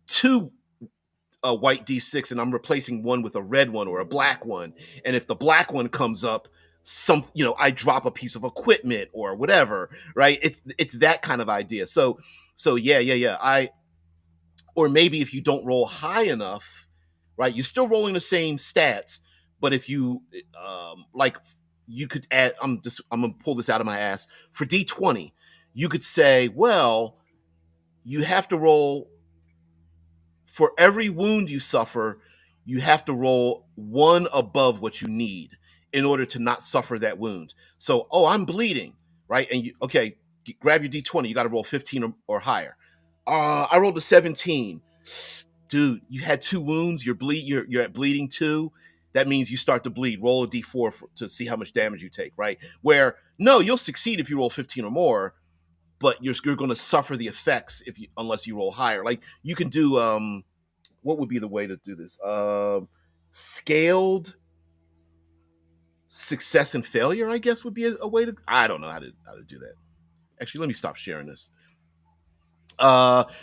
2 white d6, and I'm replacing one with a red one or a black one. And if the black one comes up, I drop a piece of equipment or whatever, right? It's that kind of idea. So yeah. Or maybe if you don't roll high enough, right, you're still rolling the same stats, but if you like, you could add, I'm gonna pull this out of my ass, for D20, you could say, well, you have to roll, for every wound you suffer, you have to roll 1 above what you need in order to not suffer that wound. So, I'm bleeding, right? And grab your D20. You got to roll 15 or higher. I rolled a 17. Dude, you had 2 wounds. You're at bleeding 2. That means you start to bleed. Roll a D4 to see how much damage you take, right? Where, no, you'll succeed if you roll 15 or more, but you're going to suffer the effects unless you roll higher. Like, you can do what would be the way to do this? Scaled success and failure, I guess, would be a way to. I don't know how to do that. Actually, let me stop sharing this.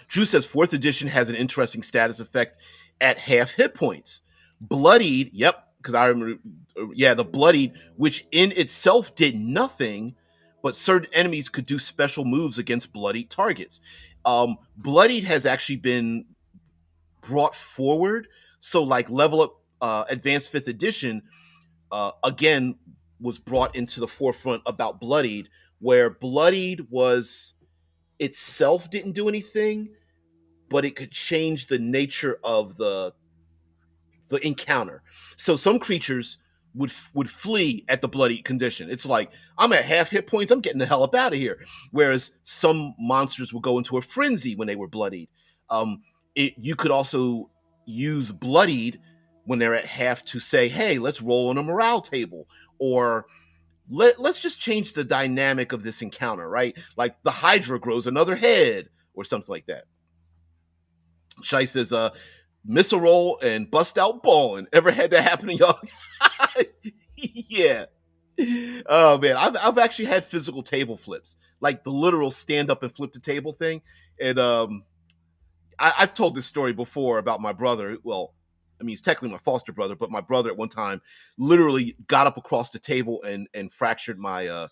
Drew says 4th edition has an interesting status effect at half hit points. Bloodied, yep, because I remember, yeah, the Bloodied, which in itself did nothing, but certain enemies could do special moves against bloodied targets. Bloodied has actually been brought forward. So, like, Level Up Advanced 5th Edition, again, was brought into the forefront about Bloodied, where Bloodied was itself didn't do anything, but it could change the nature of the encounter. So some creatures would flee at the bloody condition. It's like, I'm at half hit points, I'm getting the hell up out of here. Whereas some monsters would go into a frenzy when they were bloodied. You could also use bloodied when they're at half to say, hey, let's roll on a morale table, or let's just change the dynamic of this encounter, right? Like the Hydra grows another head or something like that. Shai says, miss a roll and bust out balling. Ever had that happen to y'all? Yeah. Oh man, I've actually had physical table flips, like the literal stand up and flip the table thing. And I've told this story before about my brother. Well, I mean, he's technically my foster brother, but my brother at one time literally got up across the table and fractured my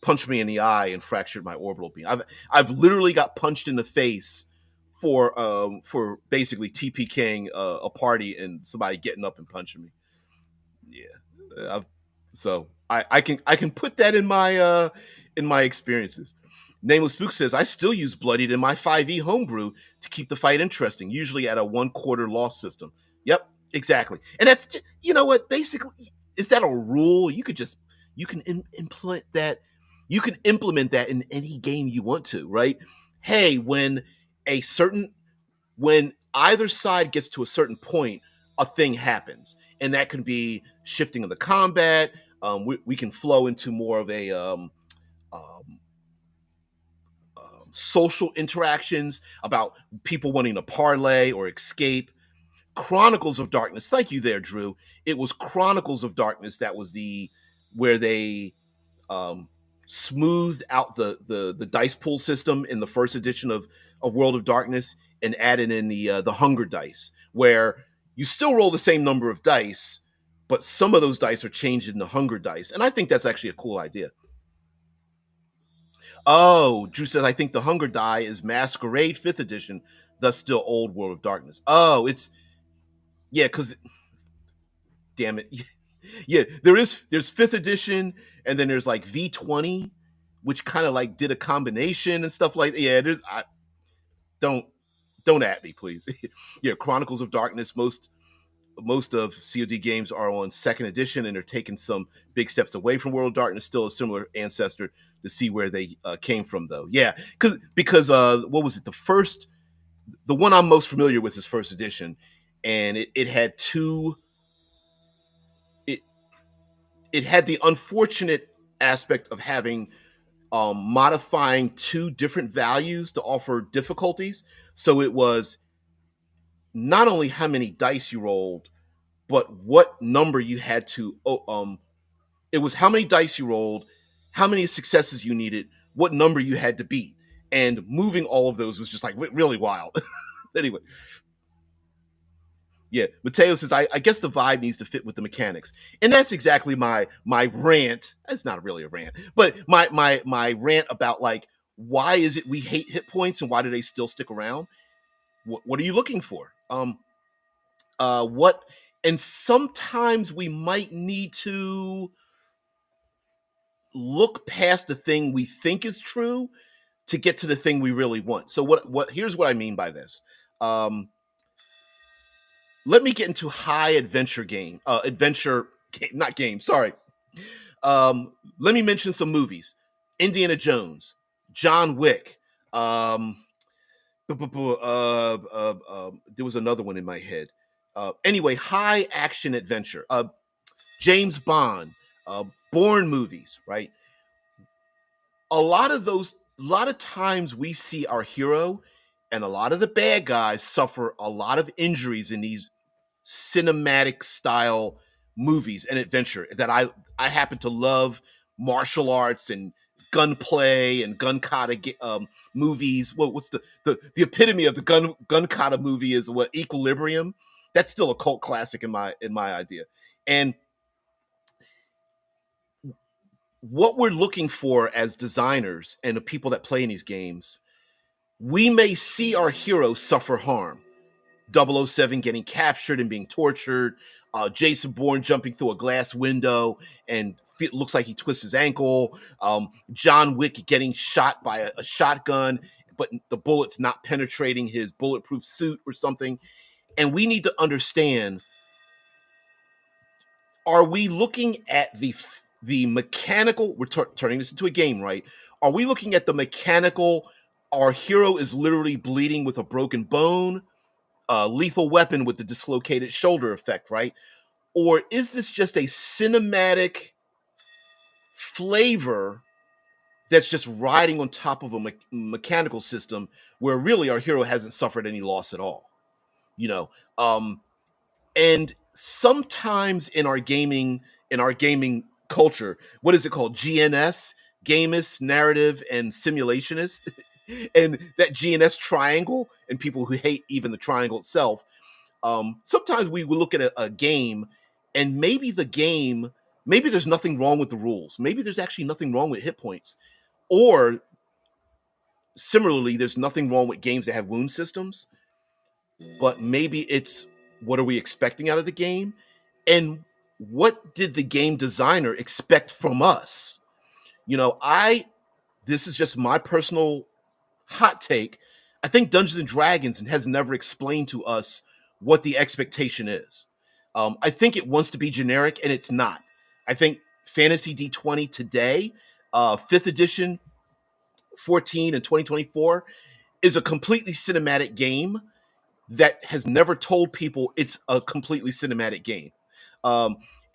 punched me in the eye and fractured my orbital beam. I've literally got punched in the face for basically TPKing a party and somebody getting up and punching me. Yeah, so I can put that in my experiences. Nameless Spook says, I still use Bloodied in my 5e homebrew to keep the fight interesting, usually at a 1/4 loss system. Yep, exactly. And that's, you know what, basically, is that a rule? You can implement that. You can implement that in any game you want to, right? Hey, a certain when either side gets to a certain point, a thing happens, and that can be shifting of the combat. We can flow into more of a um, social interactions about people wanting to parlay or escape. Chronicles of Darkness. Thank you there, Drew. It was Chronicles of Darkness that was the where they um, smoothed out the dice pool system in the first edition of World of Darkness and added in the hunger dice, where you still roll the same number of dice, but some of those dice are changed into hunger dice, and I think that's actually a cool idea. Oh, Drew says, I think the hunger die is Masquerade 5th edition, thus still old World of Darkness. Oh, it's yeah, because damn it. Yeah, there's 5th edition, and then there's like V20, which kind of like did a combination and stuff like that. Yeah, don't don't at me, please. Yeah, Chronicles of Darkness, most of COD games are on 2nd edition, and they're taking some big steps away from World of Darkness, still a similar ancestor to see where they came from, though. Yeah, because what was it? The one I'm most familiar with is 1st edition, and it had two. It had the unfortunate aspect of having modifying two different values to offer difficulties. So it was not only how many dice you rolled, but what number you had to. It was how many dice you rolled, how many successes you needed, what number you had to beat, and moving all of those was just like really wild. Anyway, yeah, Mateo says, I guess the vibe needs to fit with the mechanics. And that's exactly my rant. It's not really a rant, but my rant about, like, why is it we hate hit points and why do they still stick around? What are you looking for? What and sometimes we might need to look past the thing we think is true to get to the thing we really want. So what here's what I mean by this. Let me get into high adventure not game, sorry. Let me mention some movies. Indiana Jones, John Wick. There was another one in my head. Anyway, high action adventure. James Bond, Bourne movies, right? A lot of times we see our hero and a lot of the bad guys suffer a lot of injuries in these cinematic style movies and adventure that I happen to love. Martial arts and gunplay and gun kata movies. What's the epitome of the gun kata movie is what? Equilibrium. That's still a cult classic in my idea. And what we're looking for as designers and the people that play in these games, we may see our hero suffer harm. 007 getting captured and being tortured, Jason Bourne jumping through a glass window and looks like he twists his ankle, John Wick getting shot by a shotgun, but the bullet's not penetrating his bulletproof suit or something. And we need to understand, are we looking at the mechanical, we're turning this into a game, right? Are we looking at the mechanical, our hero is literally bleeding with a broken bone, Lethal Weapon with the dislocated shoulder effect, right? Or is this just a cinematic flavor that's just riding on top of a mechanical system where really our hero hasn't suffered any loss at all? You know, and sometimes in our gaming culture, what is it called? GNS, gamist, narrative, and simulationist. And that GNS triangle, and people who hate even the triangle itself, sometimes we will look at a game, and maybe there's nothing wrong with the rules. Maybe there's actually nothing wrong with hit points. Or similarly, there's nothing wrong with games that have wound systems, but maybe it's, what are we expecting out of the game? And what did the game designer expect from us? You know, this is just my personal hot take. I think Dungeons and Dragons has never explained to us what the expectation is. I think it wants to be generic, and it's not. I think Fantasy D20 today, 5th edition, 14 and 2024, is a completely cinematic game that has never told people it's a completely cinematic game.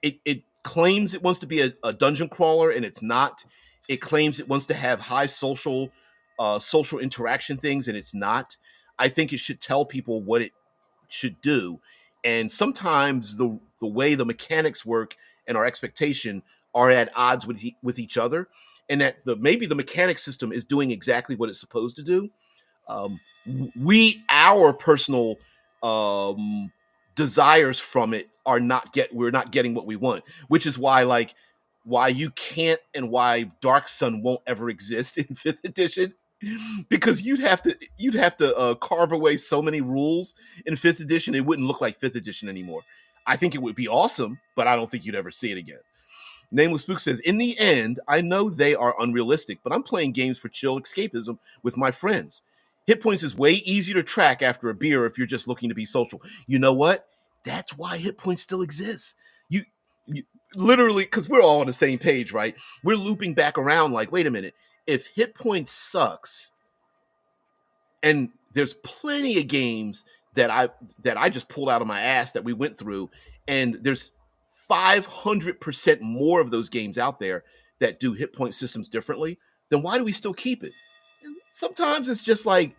It claims it wants to be a dungeon crawler, and it's not. It claims it wants to have high social interaction things, and it's not. I think it should tell people what it should do. And sometimes the way the mechanics work and our expectation are at odds with each other, and that maybe the mechanic system is doing exactly what it's supposed to do. Our personal desires from it we're not getting what we want, which is why you can't, and why Dark Sun won't ever exist in 5th edition, because you'd have to carve away so many rules in 5th edition, it wouldn't look like 5th edition anymore. I think it would be awesome, but I don't think you'd ever see it again. Nameless Spook says, in the end, I know they are unrealistic, but I'm playing games for chill escapism with my friends. Hit points is way easier to track after a beer if you're just looking to be social. You know what? That's why hit points still exists. You literally, because we're all on the same page, right? We're looping back around like, wait a minute. If hit points sucks, and there's plenty of games that I just pulled out of my ass that we went through, and there's 500% more of those games out there that do hit point systems differently, then why do we still keep it? And sometimes it's just like,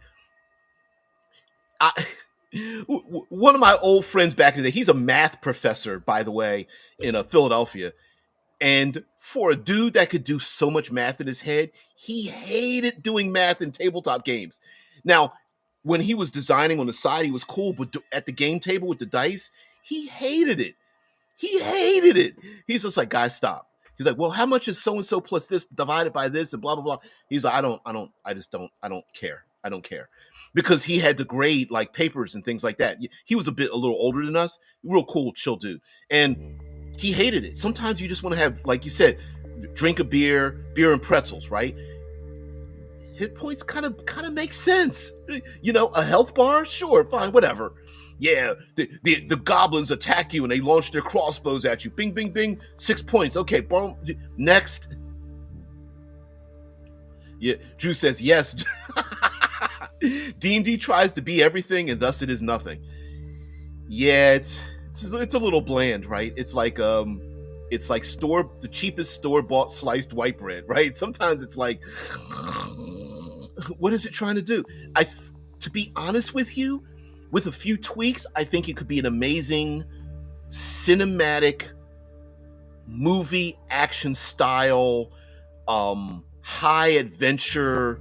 one of my old friends back in the day, he's a math professor, by the way, in Philadelphia. And for a dude that could do so much math in his head, he hated doing math in tabletop games. Now, when he was designing on the side, he was cool, but at the game table with the dice, he hated it. He hated it. He's just like, guys, stop. He's like, well, how much is so-and-so plus this divided by this and blah, blah, blah. He's like, I don't care. I don't care. Because he had to grade like papers and things like that. He was a little older than us, real cool, chill dude. And he hated it. Sometimes you just want to have, like you said, drink a beer and pretzels, right? Hit points kind of make sense. You know, a health bar, sure, fine, whatever. Yeah, the goblins attack you and they launch their crossbows at you. Bing, bing, bing, 6 points. Okay, boom, next. Yeah, Drew says yes. D&D tries to be everything, and thus it is nothing. Yeah, it's a little bland, right? It's like the cheapest store-bought sliced white bread, right? Sometimes it's like, what is it trying to do? To be honest with you, with a few tweaks, I think it could be an amazing cinematic movie action style, high adventure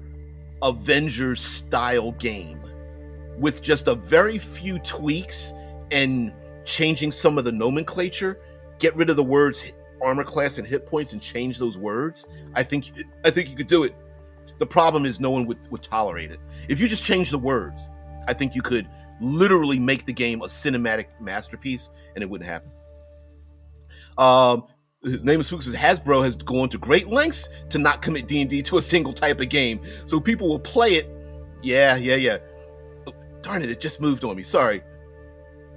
Avengers style game with just a very few tweaks and changing some of the nomenclature, get rid of the words armor class and hit points and change those words, I think you could do it. The problem is no one would tolerate it. If you just change the words, I think you could literally make the game a cinematic masterpiece, and it wouldn't happen. Name of Spook says Hasbro has gone to great lengths to not commit D&D to a single type of game, so people will play it. Yeah. Oh, darn it just moved on me. Sorry.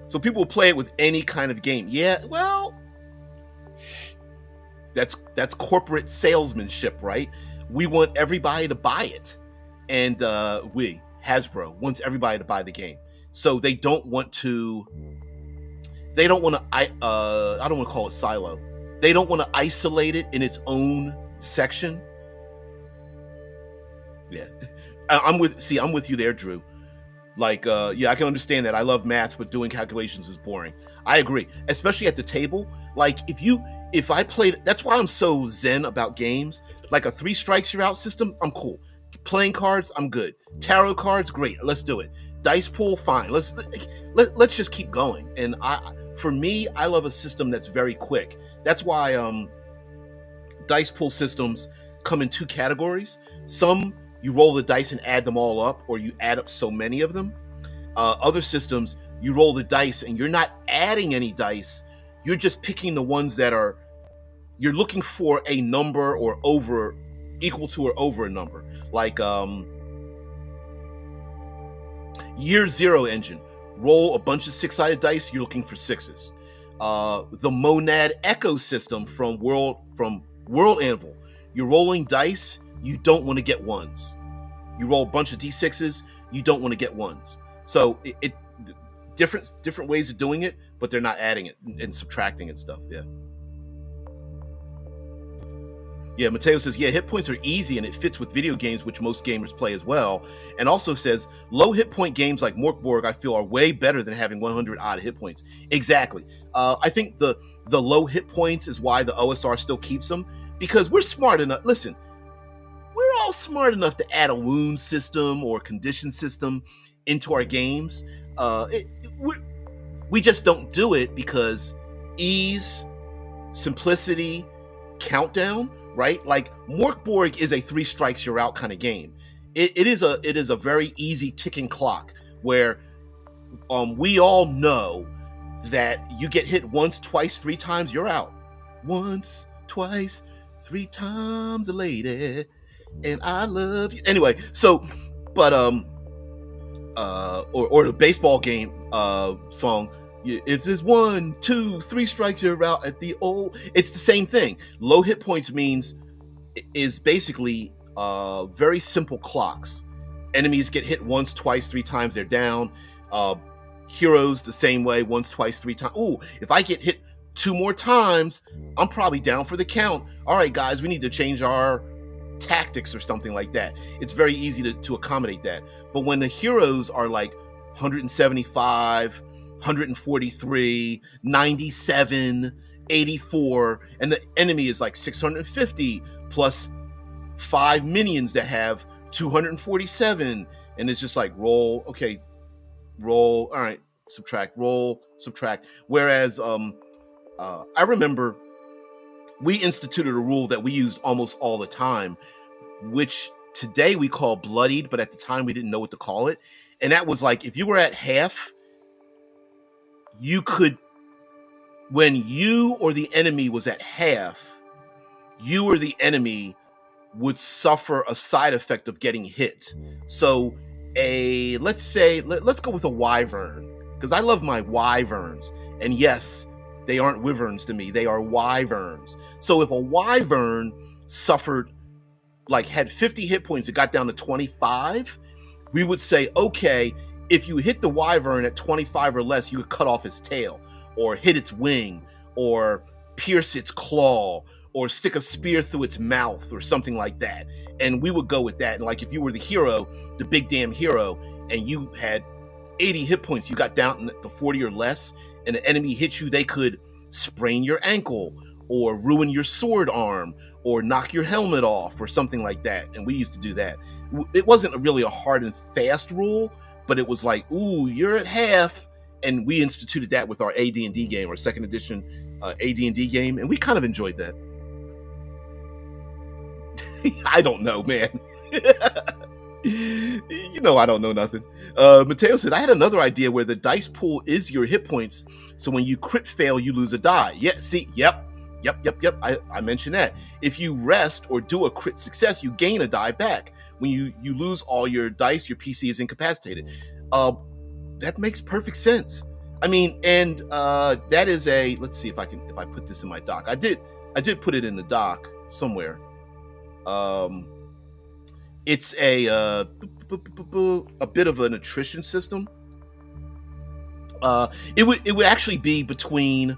So people will play it with any kind of game. Yeah, well, that's corporate salesmanship, right? We want everybody to buy it, and Hasbro wants everybody to buy the game. So they don't want to. I don't want to call it silo. They don't want to isolate it in its own section. Yeah, I'm with you there, Drew. Like, I can understand that. I love maths, but doing calculations is boring. I agree, especially at the table. Like, if I played, that's why I'm so zen about games. Like a 3 strikes you're out system, I'm cool. Playing cards, I'm good. Tarot cards, great. Let's do it. Dice pool, fine. Let's just keep going. And for me, I love a system that's very quick. That's why dice pool systems come in 2 categories. Some you roll the dice and add them all up, or you add up so many of them. Other systems, you roll the dice and you're not adding any dice. You're just picking the ones that you're looking for a number or equal to or over a number. Like Year Zero engine, roll a bunch of 6-sided dice, you're looking for 6s. The Monad Echo system from World Anvil, you're rolling dice, you don't want to get 1s. You roll a bunch of d6s, you don't want to get 1s. So it different ways of doing it, but they're not adding it and subtracting and stuff. Yeah, Mateo says, yeah, hit points are easy and it fits with video games, which most gamers play as well. And also says, low hit point games like Morkborg, I feel, are way better than having 100 odd hit points. Exactly. I think the low hit points is why the OSR still keeps them, because we're smart enough. Listen, we're all smart enough to add a wound system or condition system into our games. We just don't do it because ease, simplicity, countdown, right? Like Morkborg is a 3 strikes you're out kind of game. It is a very easy ticking clock where we all know that you get hit once, twice, 3 times, you're out. Once, twice, 3 times, lady, and I love you. Anyway, so, but or the baseball game song. If there's 1, 2, 3 strikes, you're out at the old. It's the same thing. Low hit points is basically very simple clocks. Enemies get hit once, twice, 3 times, they're down. Heroes the same way, once, twice, 3 times. Ooh, if I get hit 2 more times, I'm probably down for the count. All right, guys, we need to change our tactics or something like that. It's very easy to accommodate that. But when the heroes are like 175, 143, 97, 84, and the enemy is like 650 plus 5 minions that have 247, and it's just like roll, okay, roll, all right, subtract, roll, subtract. Whereas I remember we instituted a rule that we used almost all the time, which today we call bloodied, but at the time we didn't know what to call it. And that was like, if you were at half, you could, when you or the enemy was at half, you or the enemy would suffer a side effect of getting hit. So let's say, let's go with a wyvern, because I love my wyverns. And yes, they aren't wyverns to me, they are wyverns. So if a wyvern suffered, like had 50 hit points, it got down to 25, we would say, okay, if you hit the wyvern at 25 or less, you could cut off its tail, or hit its wing, or pierce its claw, or stick a spear through its mouth, or something like that. And we would go with that. And like if you were the hero, the big damn hero, and you had 80 hit points, you got down to 40 or less, and the enemy hit you, they could sprain your ankle, or ruin your sword arm, or knock your helmet off, or something like that. And we used to do that. It wasn't really a hard and fast rule, but it was like, ooh, you're at half, and we instituted that with our AD&D game, or second edition AD&D game, and we kind of enjoyed that. I don't know, man. You know I don't know nothing. Mateo said, I had another idea where the dice pool is your hit points, so when you crit fail, you lose a die. Yeah, see, yep. I mentioned that. If you rest or do a crit success, you gain a die back. When you lose all your dice, your PC is incapacitated. That makes perfect sense. I mean, and that is a, let's see if I put this in my doc. I did put it in the doc somewhere. It's a bit of an attrition system. It would actually be between,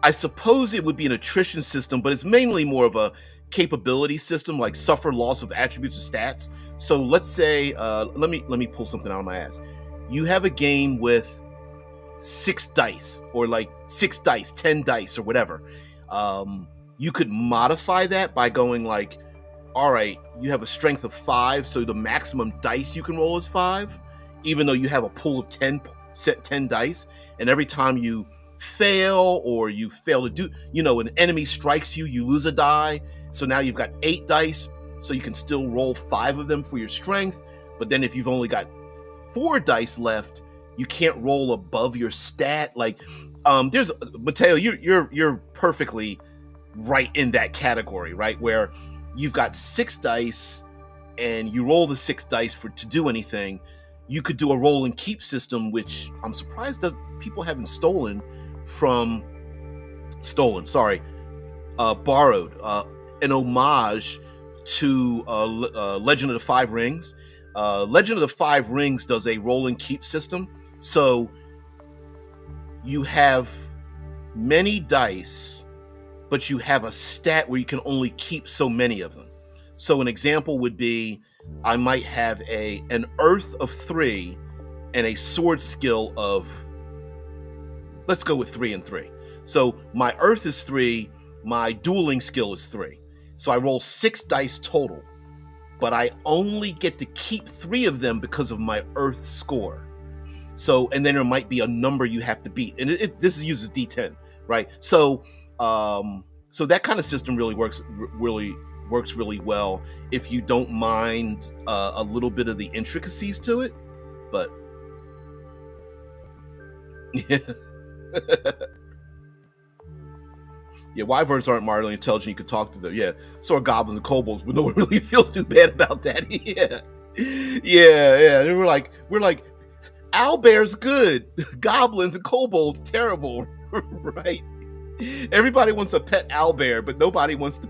I suppose it would be an attrition system, but it's mainly more of a capability system, like suffer loss of attributes or stats. So let's say, let me pull something out of my ass. You have a game with 6 dice, or like 6 dice, 10 dice, or whatever. You could modify that by going like, all right, you have a strength of 5, so the maximum dice you can roll is 5, even though you have a pool of 10 dice, and every time you fail or you fail to do, an enemy strikes you, you lose a die. So now you've got 8 dice, so you can still roll 5 of them for your strength. But then if you've only got 4 dice left, you can't roll above your stat. Like, there's Mateo, you're perfectly right in that category, right? Where you've got 6 dice and you roll the 6 dice to do anything. You could do a roll and keep system, which I'm surprised that people haven't borrowed, an homage to Legend of the Five Rings. Legend of the Five Rings does a roll and keep system. So you have many dice, but you have a stat where you can only keep so many of them. So an example would be, I might have an earth of 3 and a sword skill of, let's go with 3 and 3. So my earth is 3, my dueling skill is 3. So I roll 6 dice total, but I only get to keep 3 of them because of my earth score. So, and then there might be a number you have to beat, and this uses D10, right? So, so that kind of system really works really well if you don't mind a little bit of the intricacies to it. But yeah. Yeah, wyverns aren't mildly intelligent. You could talk to them. Yeah, so are goblins and kobolds, but no one really feels too bad about that. Yeah. And we're like, owlbear's good, goblins and kobolds terrible, right? Everybody wants a pet owlbear, but nobody wants to.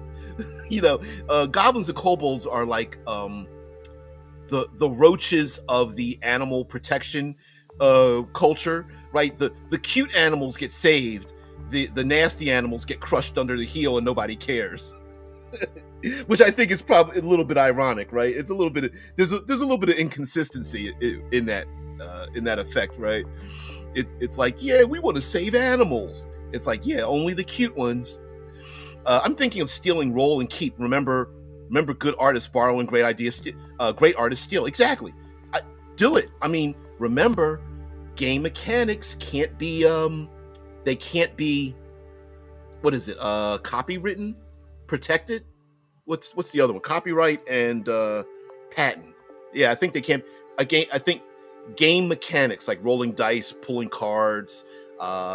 Goblins and kobolds are like the roaches of the animal protection culture, right? The cute animals get saved. The nasty animals get crushed under the heel and nobody cares. Which I think is probably a little bit ironic, right? It's a little bit of, there's a little bit of inconsistency in that effect, right? It's like, yeah, we want to save animals. It's like, yeah, only the cute ones. I'm thinking of stealing roll and keep. Remember good artists borrowing great ideas, great artists steal. Exactly. Do it. I mean, remember, game mechanics can't be they can't be, what is it? Copywritten, protected. What's the other one? Copyright and patent. Yeah, I think they can't. Again, I think game mechanics like rolling dice, pulling cards,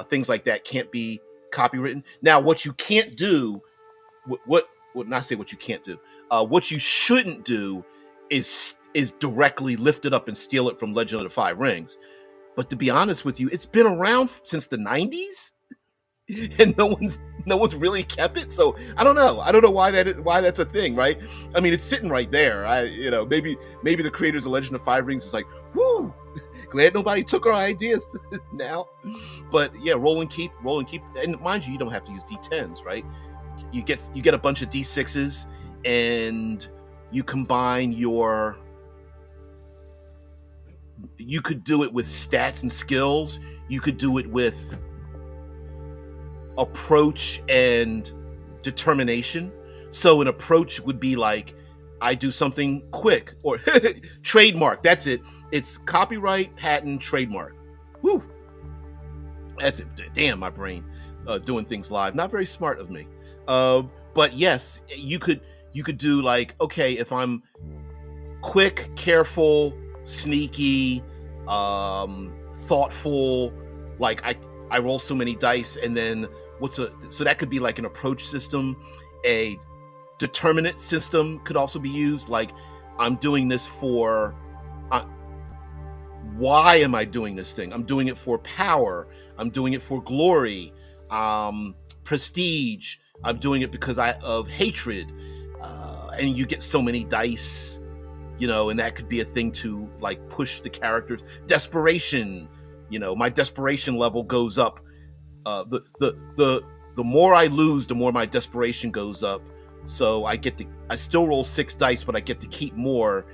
things like that can't be copywritten. Now, what you can't do, not say what you can't do. What you shouldn't do is directly lift it up and steal it from Legend of the Five Rings. But to be honest with you, it's been around since the 90s, and no one's really kept it. So I don't know why that's a thing, right? I mean, it's sitting right there. Maybe the creators of Legend of Five Rings is like, whoo, glad nobody took our ideas now. But yeah, roll and keep, and mind you don't have to use D10s, right? You get a bunch of D6s, and you combine your. You could do it with stats and skills. You could do it with approach and determination. So an approach would be like, I do something quick, or trademark. That's it. It's copyright, patent, trademark. Woo. That's it. Damn, my brain doing things live. Not very smart of me. Uh, but yes, you could do like, okay, if I'm quick, careful, sneaky, thoughtful, like I roll so many dice, and then so that could be like an approach system. A determinate system could also be used, like I'm doing this for uh, why am I doing this thing? I'm doing it for power. I'm doing it for glory, prestige. I'm doing it because of hatred, and you get so many dice, and that could be a thing to like push the characters. Desperation, my desperation level goes up. The more I lose, the more my desperation goes up. So I still roll 6 dice, but I get to keep more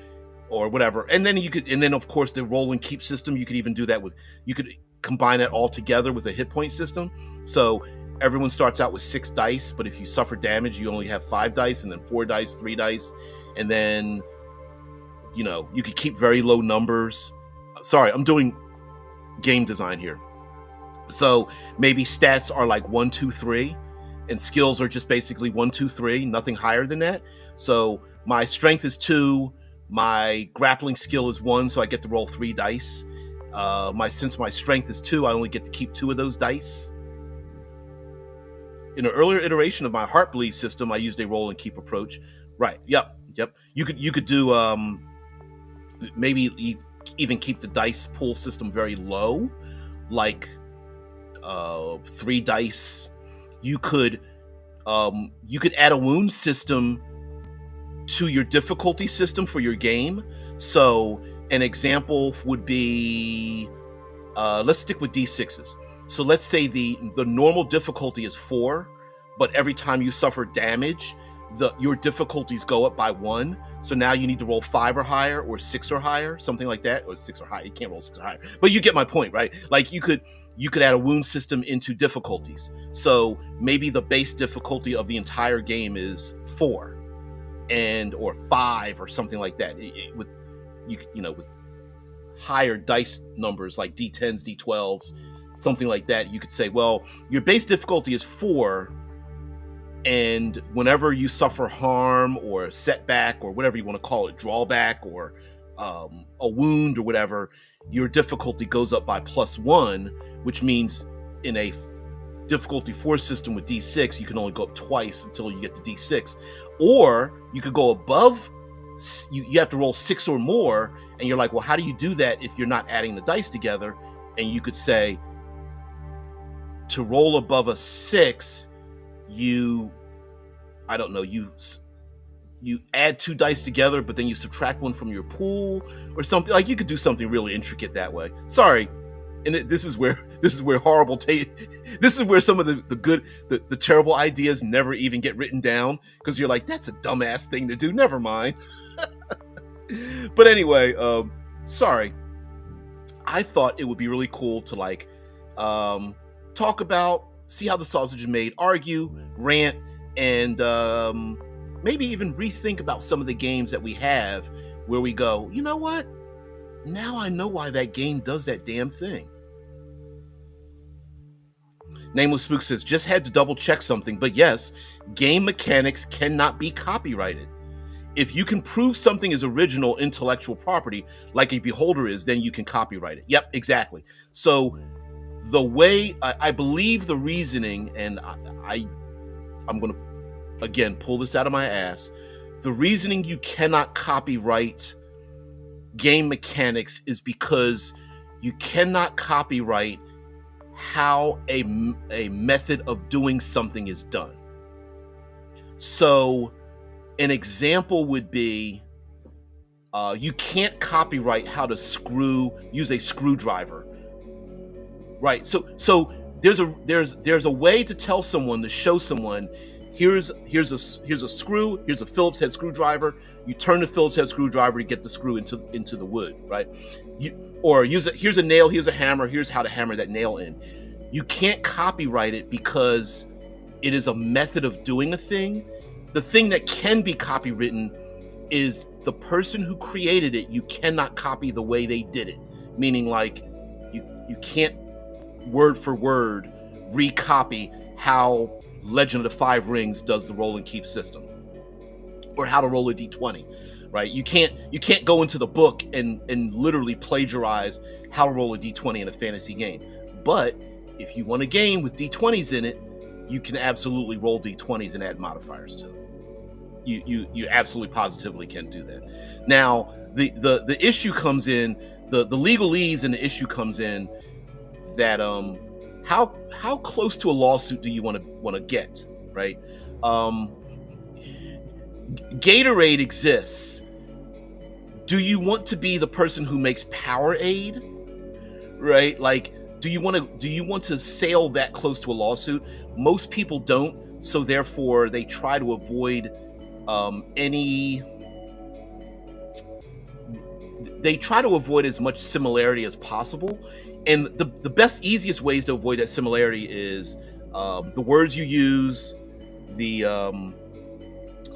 or whatever. And then of course the roll and keep system, you could even do that you could combine it all together with a hit point system. So everyone starts out with 6 dice, but if you suffer damage, you only have 5 dice, and then 4 dice, 3 dice, and then you could keep very low numbers. Sorry, I'm doing game design here. So maybe stats are like 1, 2, 3, and skills are just basically 1, 2, 3, nothing higher than that. So my strength is 2, my grappling skill is 1, so I get to roll 3 dice. Since my strength is 2, I only get to keep 2 of those dice. In an earlier iteration of my Heartbleed system, I used a roll and keep approach. Right. Yep. You could do maybe even keep the dice pool system very low, like 3 dice. You could add a wound system to your difficulty system for your game. So an example would be, let's stick with D6s. So let's say the normal difficulty is 4, but every time you suffer damage, your difficulties go up by 1. So now you need to roll 5 or higher, or 6 or higher, something like that, or 6 or higher. You can't roll 6 or higher, but you get my point, right? Like you could add a wound system into difficulties. So maybe the base difficulty of the entire game is 4, or 5 or something like that. With higher dice numbers like D10s, D12s, something like that, you could say, well, your base difficulty is 4, and whenever you suffer harm or setback or whatever you want to call it, drawback or a wound or whatever, your difficulty goes up by +1, which means in a difficulty 4 system with D6, you can only go up twice until you get to D6. Or you could go above, you have to roll 6 or more, and you're like, well, how do you do that if you're not adding the dice together? And you could say, to roll above a 6, you add 2 dice together, but then you subtract 1 from your pool or something. Like you could do something really intricate that way. Sorry. And this is where horrible this is where some of the terrible ideas never even get written down, because you're like, that's a dumbass thing to do. Never mind. But anyway, sorry. I thought it would be really cool to like talk about, see how the sausage is made, argue, rant, and maybe even rethink about some of the games that we have where we go, you know what? Now I know why that game does that damn thing. Nameless Spook says, just had to double check something, but yes, game mechanics cannot be copyrighted. If you can prove something is original intellectual property, like a Beholder is, then you can copyright it. Yep, exactly. So the way, I believe the reasoning, and I'm going to, again, pull this out of my ass. The reasoning you cannot copyright game mechanics is because you cannot copyright how a method of doing something is done. So an example would be, you can't copyright how to use a screwdriver, right? So there's a way to tell someone, to show someone, here's a screw, here's a Phillips head screwdriver. You turn the Phillips head screwdriver to get the screw into the wood, right? Here's a nail, here's a hammer, here's how to hammer that nail in. You can't copyright it because it is a method of doing a thing. The thing that can be copywritten is the person who created it. You cannot copy the way they did it. Meaning, like, you can't word for word recopy how Legend of the Five Rings does the roll and keep system, or how to roll a d20, right? You can't go into the book and literally plagiarize how to roll a d20 in a fantasy game. But if you want a game with d20s in it, you can absolutely roll d20s and add modifiers to it. You absolutely positively can do that. Now the issue comes in, the legalese, and the issue comes in that how close to a lawsuit do you want to get, right? Gatorade exists. Do you want to be the person who makes Powerade, right? Like, do you want to sail that close to a lawsuit? Most people don't, so therefore they try to avoid they try to avoid as much similarity as possible. And the best, easiest ways to avoid that similarity is the words you use, the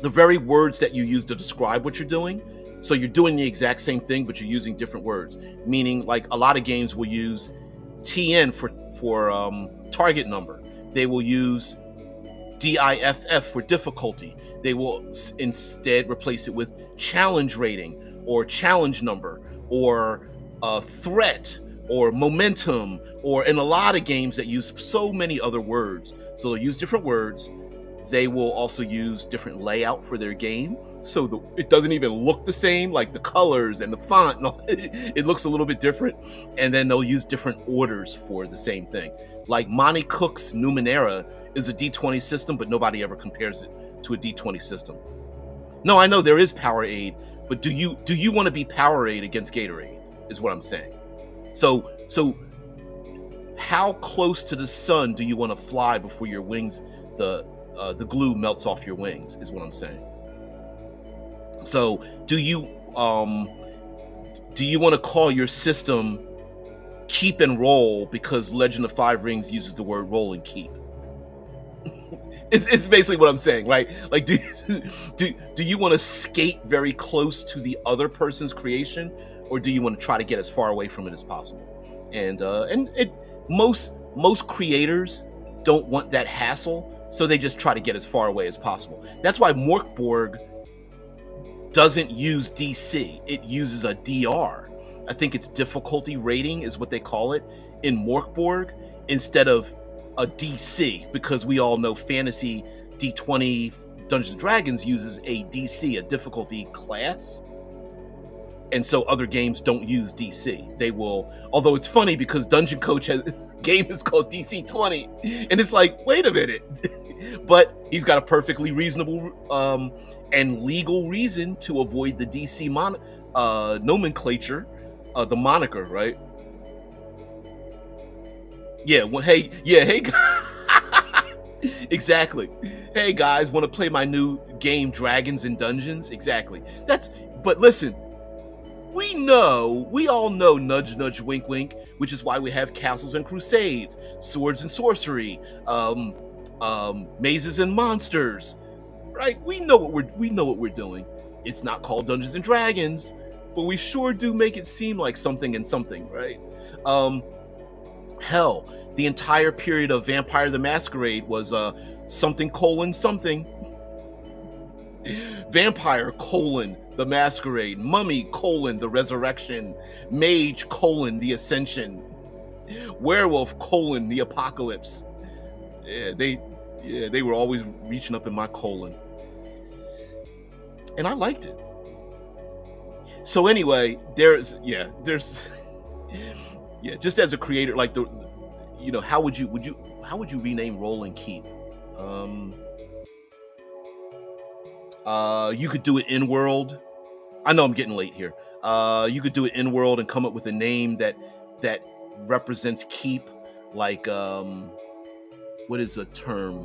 very words that you use to describe what you're doing. So you're doing the exact same thing, but you're using different words. Meaning, like, a lot of games will use TN for target number. They will use DIFF for difficulty. They will instead replace it with challenge rating, or challenge number, or threat, or momentum, or in a lot of games that use so many other words. So they'll use different words. They will also use different layout for their game, so it doesn't even look the same, like the colors and the font and all, it looks a little bit different. And then they'll use different orders for the same thing. Like Monty Cook's Numenera is a D20 system, but nobody ever compares it to a D20 system. No, I know there is Powerade, but do you want to be Powerade against Gatorade is what I'm saying. So how close to the sun do you want to fly before your wings, the glue melts off your wings, is what I'm saying. So do you want to call your system Keep and Roll because Legend of Five Rings uses the word roll and keep? It's basically what I'm saying, right? Like, do you want to skate very close to the other person's creation, or do you want to try to get as far away from it as possible? And most creators don't want that hassle, so they just try to get as far away as possible. That's why Morkborg doesn't use DC. It uses a DR. I think it's difficulty rating is what they call it in Morkborg, instead of a DC, because we all know fantasy D20 Dungeons and Dragons uses a DC, a difficulty class. And so other games don't use DC. They will, although it's funny because Dungeon Coach has game is called DC 20, and it's like, wait a minute. But he's got a perfectly reasonable and legal reason to avoid the DC nomenclature, the moniker, right? Yeah, well, hey, exactly. Hey guys, want to play my new game, Dragons and Dungeons? Exactly. But listen, we all know nudge, nudge, wink, wink, which is why we have Castles and Crusades, Swords and Sorcery, Mazes and Monsters, right? We know what we're doing. It's not called Dungeons and Dragons, but we sure do make it seem like something and something, right? Hell, the entire period of Vampire the Masquerade was something: Vampire: the Masquerade, Mummy: the Resurrection, Mage: the Ascension, Werewolf: the Apocalypse. Yeah, they were always reaching up in my colon, and I liked it. So anyway, there's just as a creator, like how would you rename Roll and Keep? You could do it in world. I know I'm getting late here. You could do it in world and come up with a name that represents keep, like what is a term?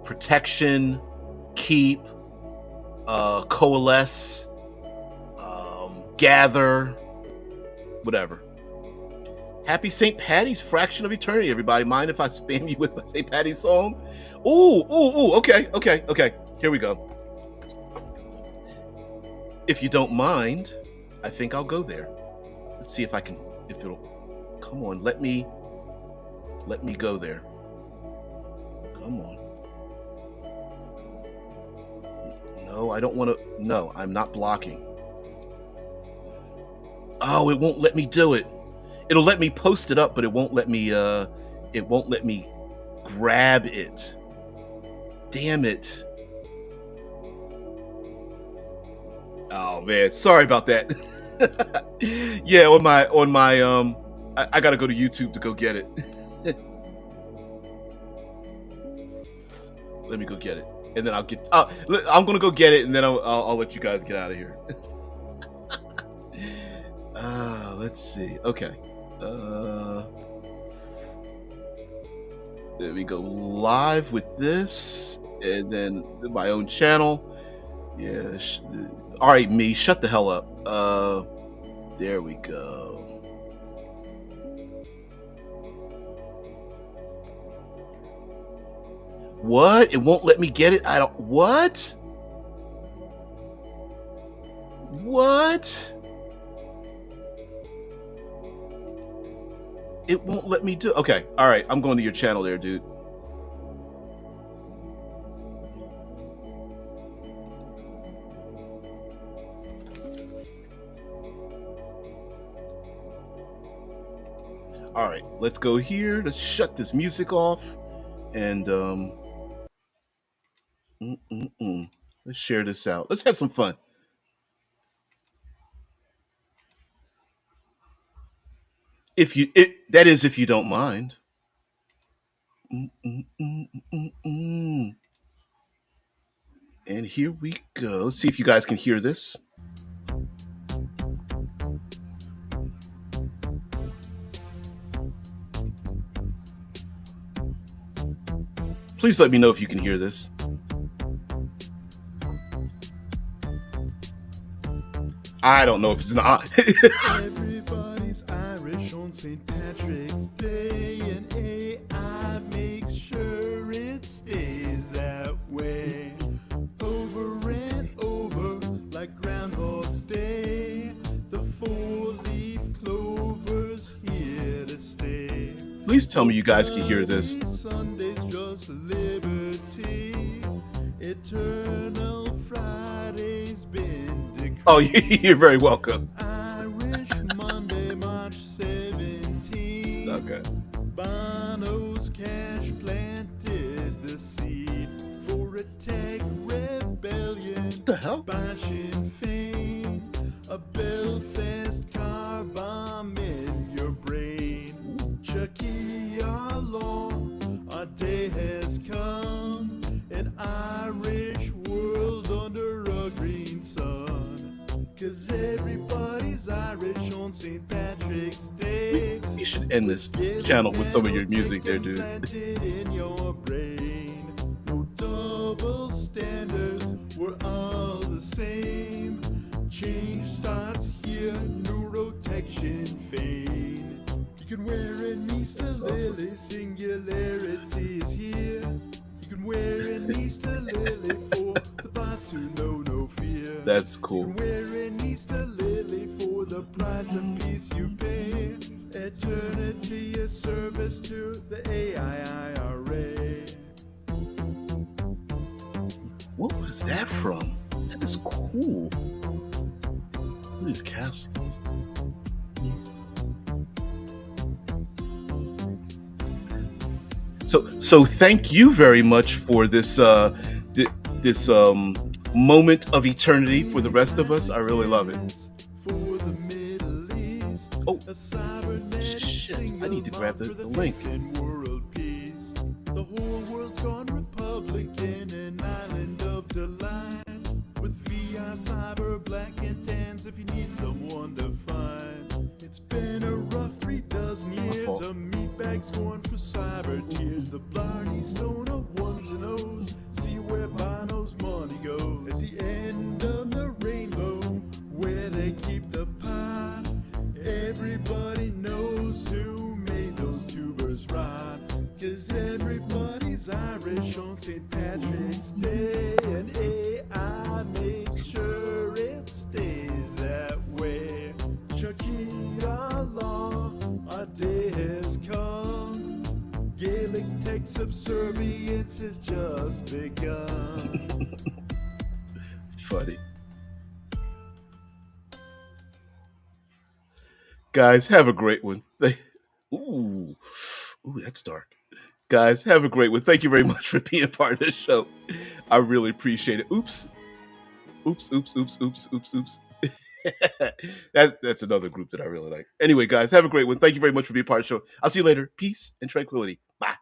Protection, keep, coalesce, gather, whatever. Happy St. Patty's Fraction of Eternity, everybody. Mind if I spam you with my St. Patty's song? Ooh, okay. Here we go. If you don't mind, I think I'll go there. Let's see if it'll, come on, let me go there. Come on. No, I don't want to, no, I'm not blocking. Oh, it won't let me do it. It'll let me post it up, but it won't let me grab it. Damn it. Oh man, sorry about that. Yeah, on my I gotta go to YouTube to go get it. Let me go get it, and then I'm gonna go get it, and then I'll let you guys get out of here. Let's see. Okay. There we go. Live with this, and then my own channel. Yeah. All right, me. Shut the hell up. There we go. What? It won't let me get it? I don't. What? What? It won't let me do. Okay. All right. I'm going to your channel there, dude. All right. Let's go here. Let's shut this music off. And let's share this out. Let's have some fun. That is, if you don't mind. And here we go. Let's see if you guys can hear this. Please let me know if you can hear this. I don't know if it's not. Everybody's Irish on St. Patrick's Day, and AI makes sure it stays that way. Over and over, like Groundhog's Day, the four-leaf clover's here to stay. Please tell me you guys can hear this. Sunday's just liberty. Eternal Friday's been decreed. Oh, you're very welcome. Irish Monday, March 17. Okay. Bono's cash planted the seed for a tech rebellion. What the hell? By Sinn Féin, a Belfast car bomb in your brain. Chucky, our law, our day has come. An Irish world under a green sun. 'Cause everybody's Irish on St. Patrick's Day. You should end this channel with some of your music there, dude. In your brain. No double standards, we're all the same. Change starts here, neurotection fade. You can wear an Easter lily, singularity is here. You can wear an Easter lily for the bots who know no fear. That's cool. You can wear an Easter lily for the price of peace you pay. Eternity of service to the AIIRA. What was that from? That is cool. Look at these castles. So thank you very much for this this moment of eternity for the rest of us. I really love it. Oh shit! I need to grab the link. The whole world's gone Republican, an island of delight. With VR, cyber, black and tans, if you need someone to find. It's been a rough 36 years of meatbags going for cyber tears. The Blarney Stone of ones and O's. See where Bono's money goes. At the end of the rainbow, where they keep the pot. Everybody knows who made those tubers rot. 'Cause everybody's Irish on St. Patrick's Day. And AI makes sure it stays that way. Chucky, funny. Guys, have a great one. Ooh, that's dark. Guys, have a great one. Thank you very much for being part of this show. I really appreciate it. Oops. That's another group that I really like. Anyway, guys, have a great one. Thank you very much for being part of the show. I'll see you later. Peace and tranquility. Bye.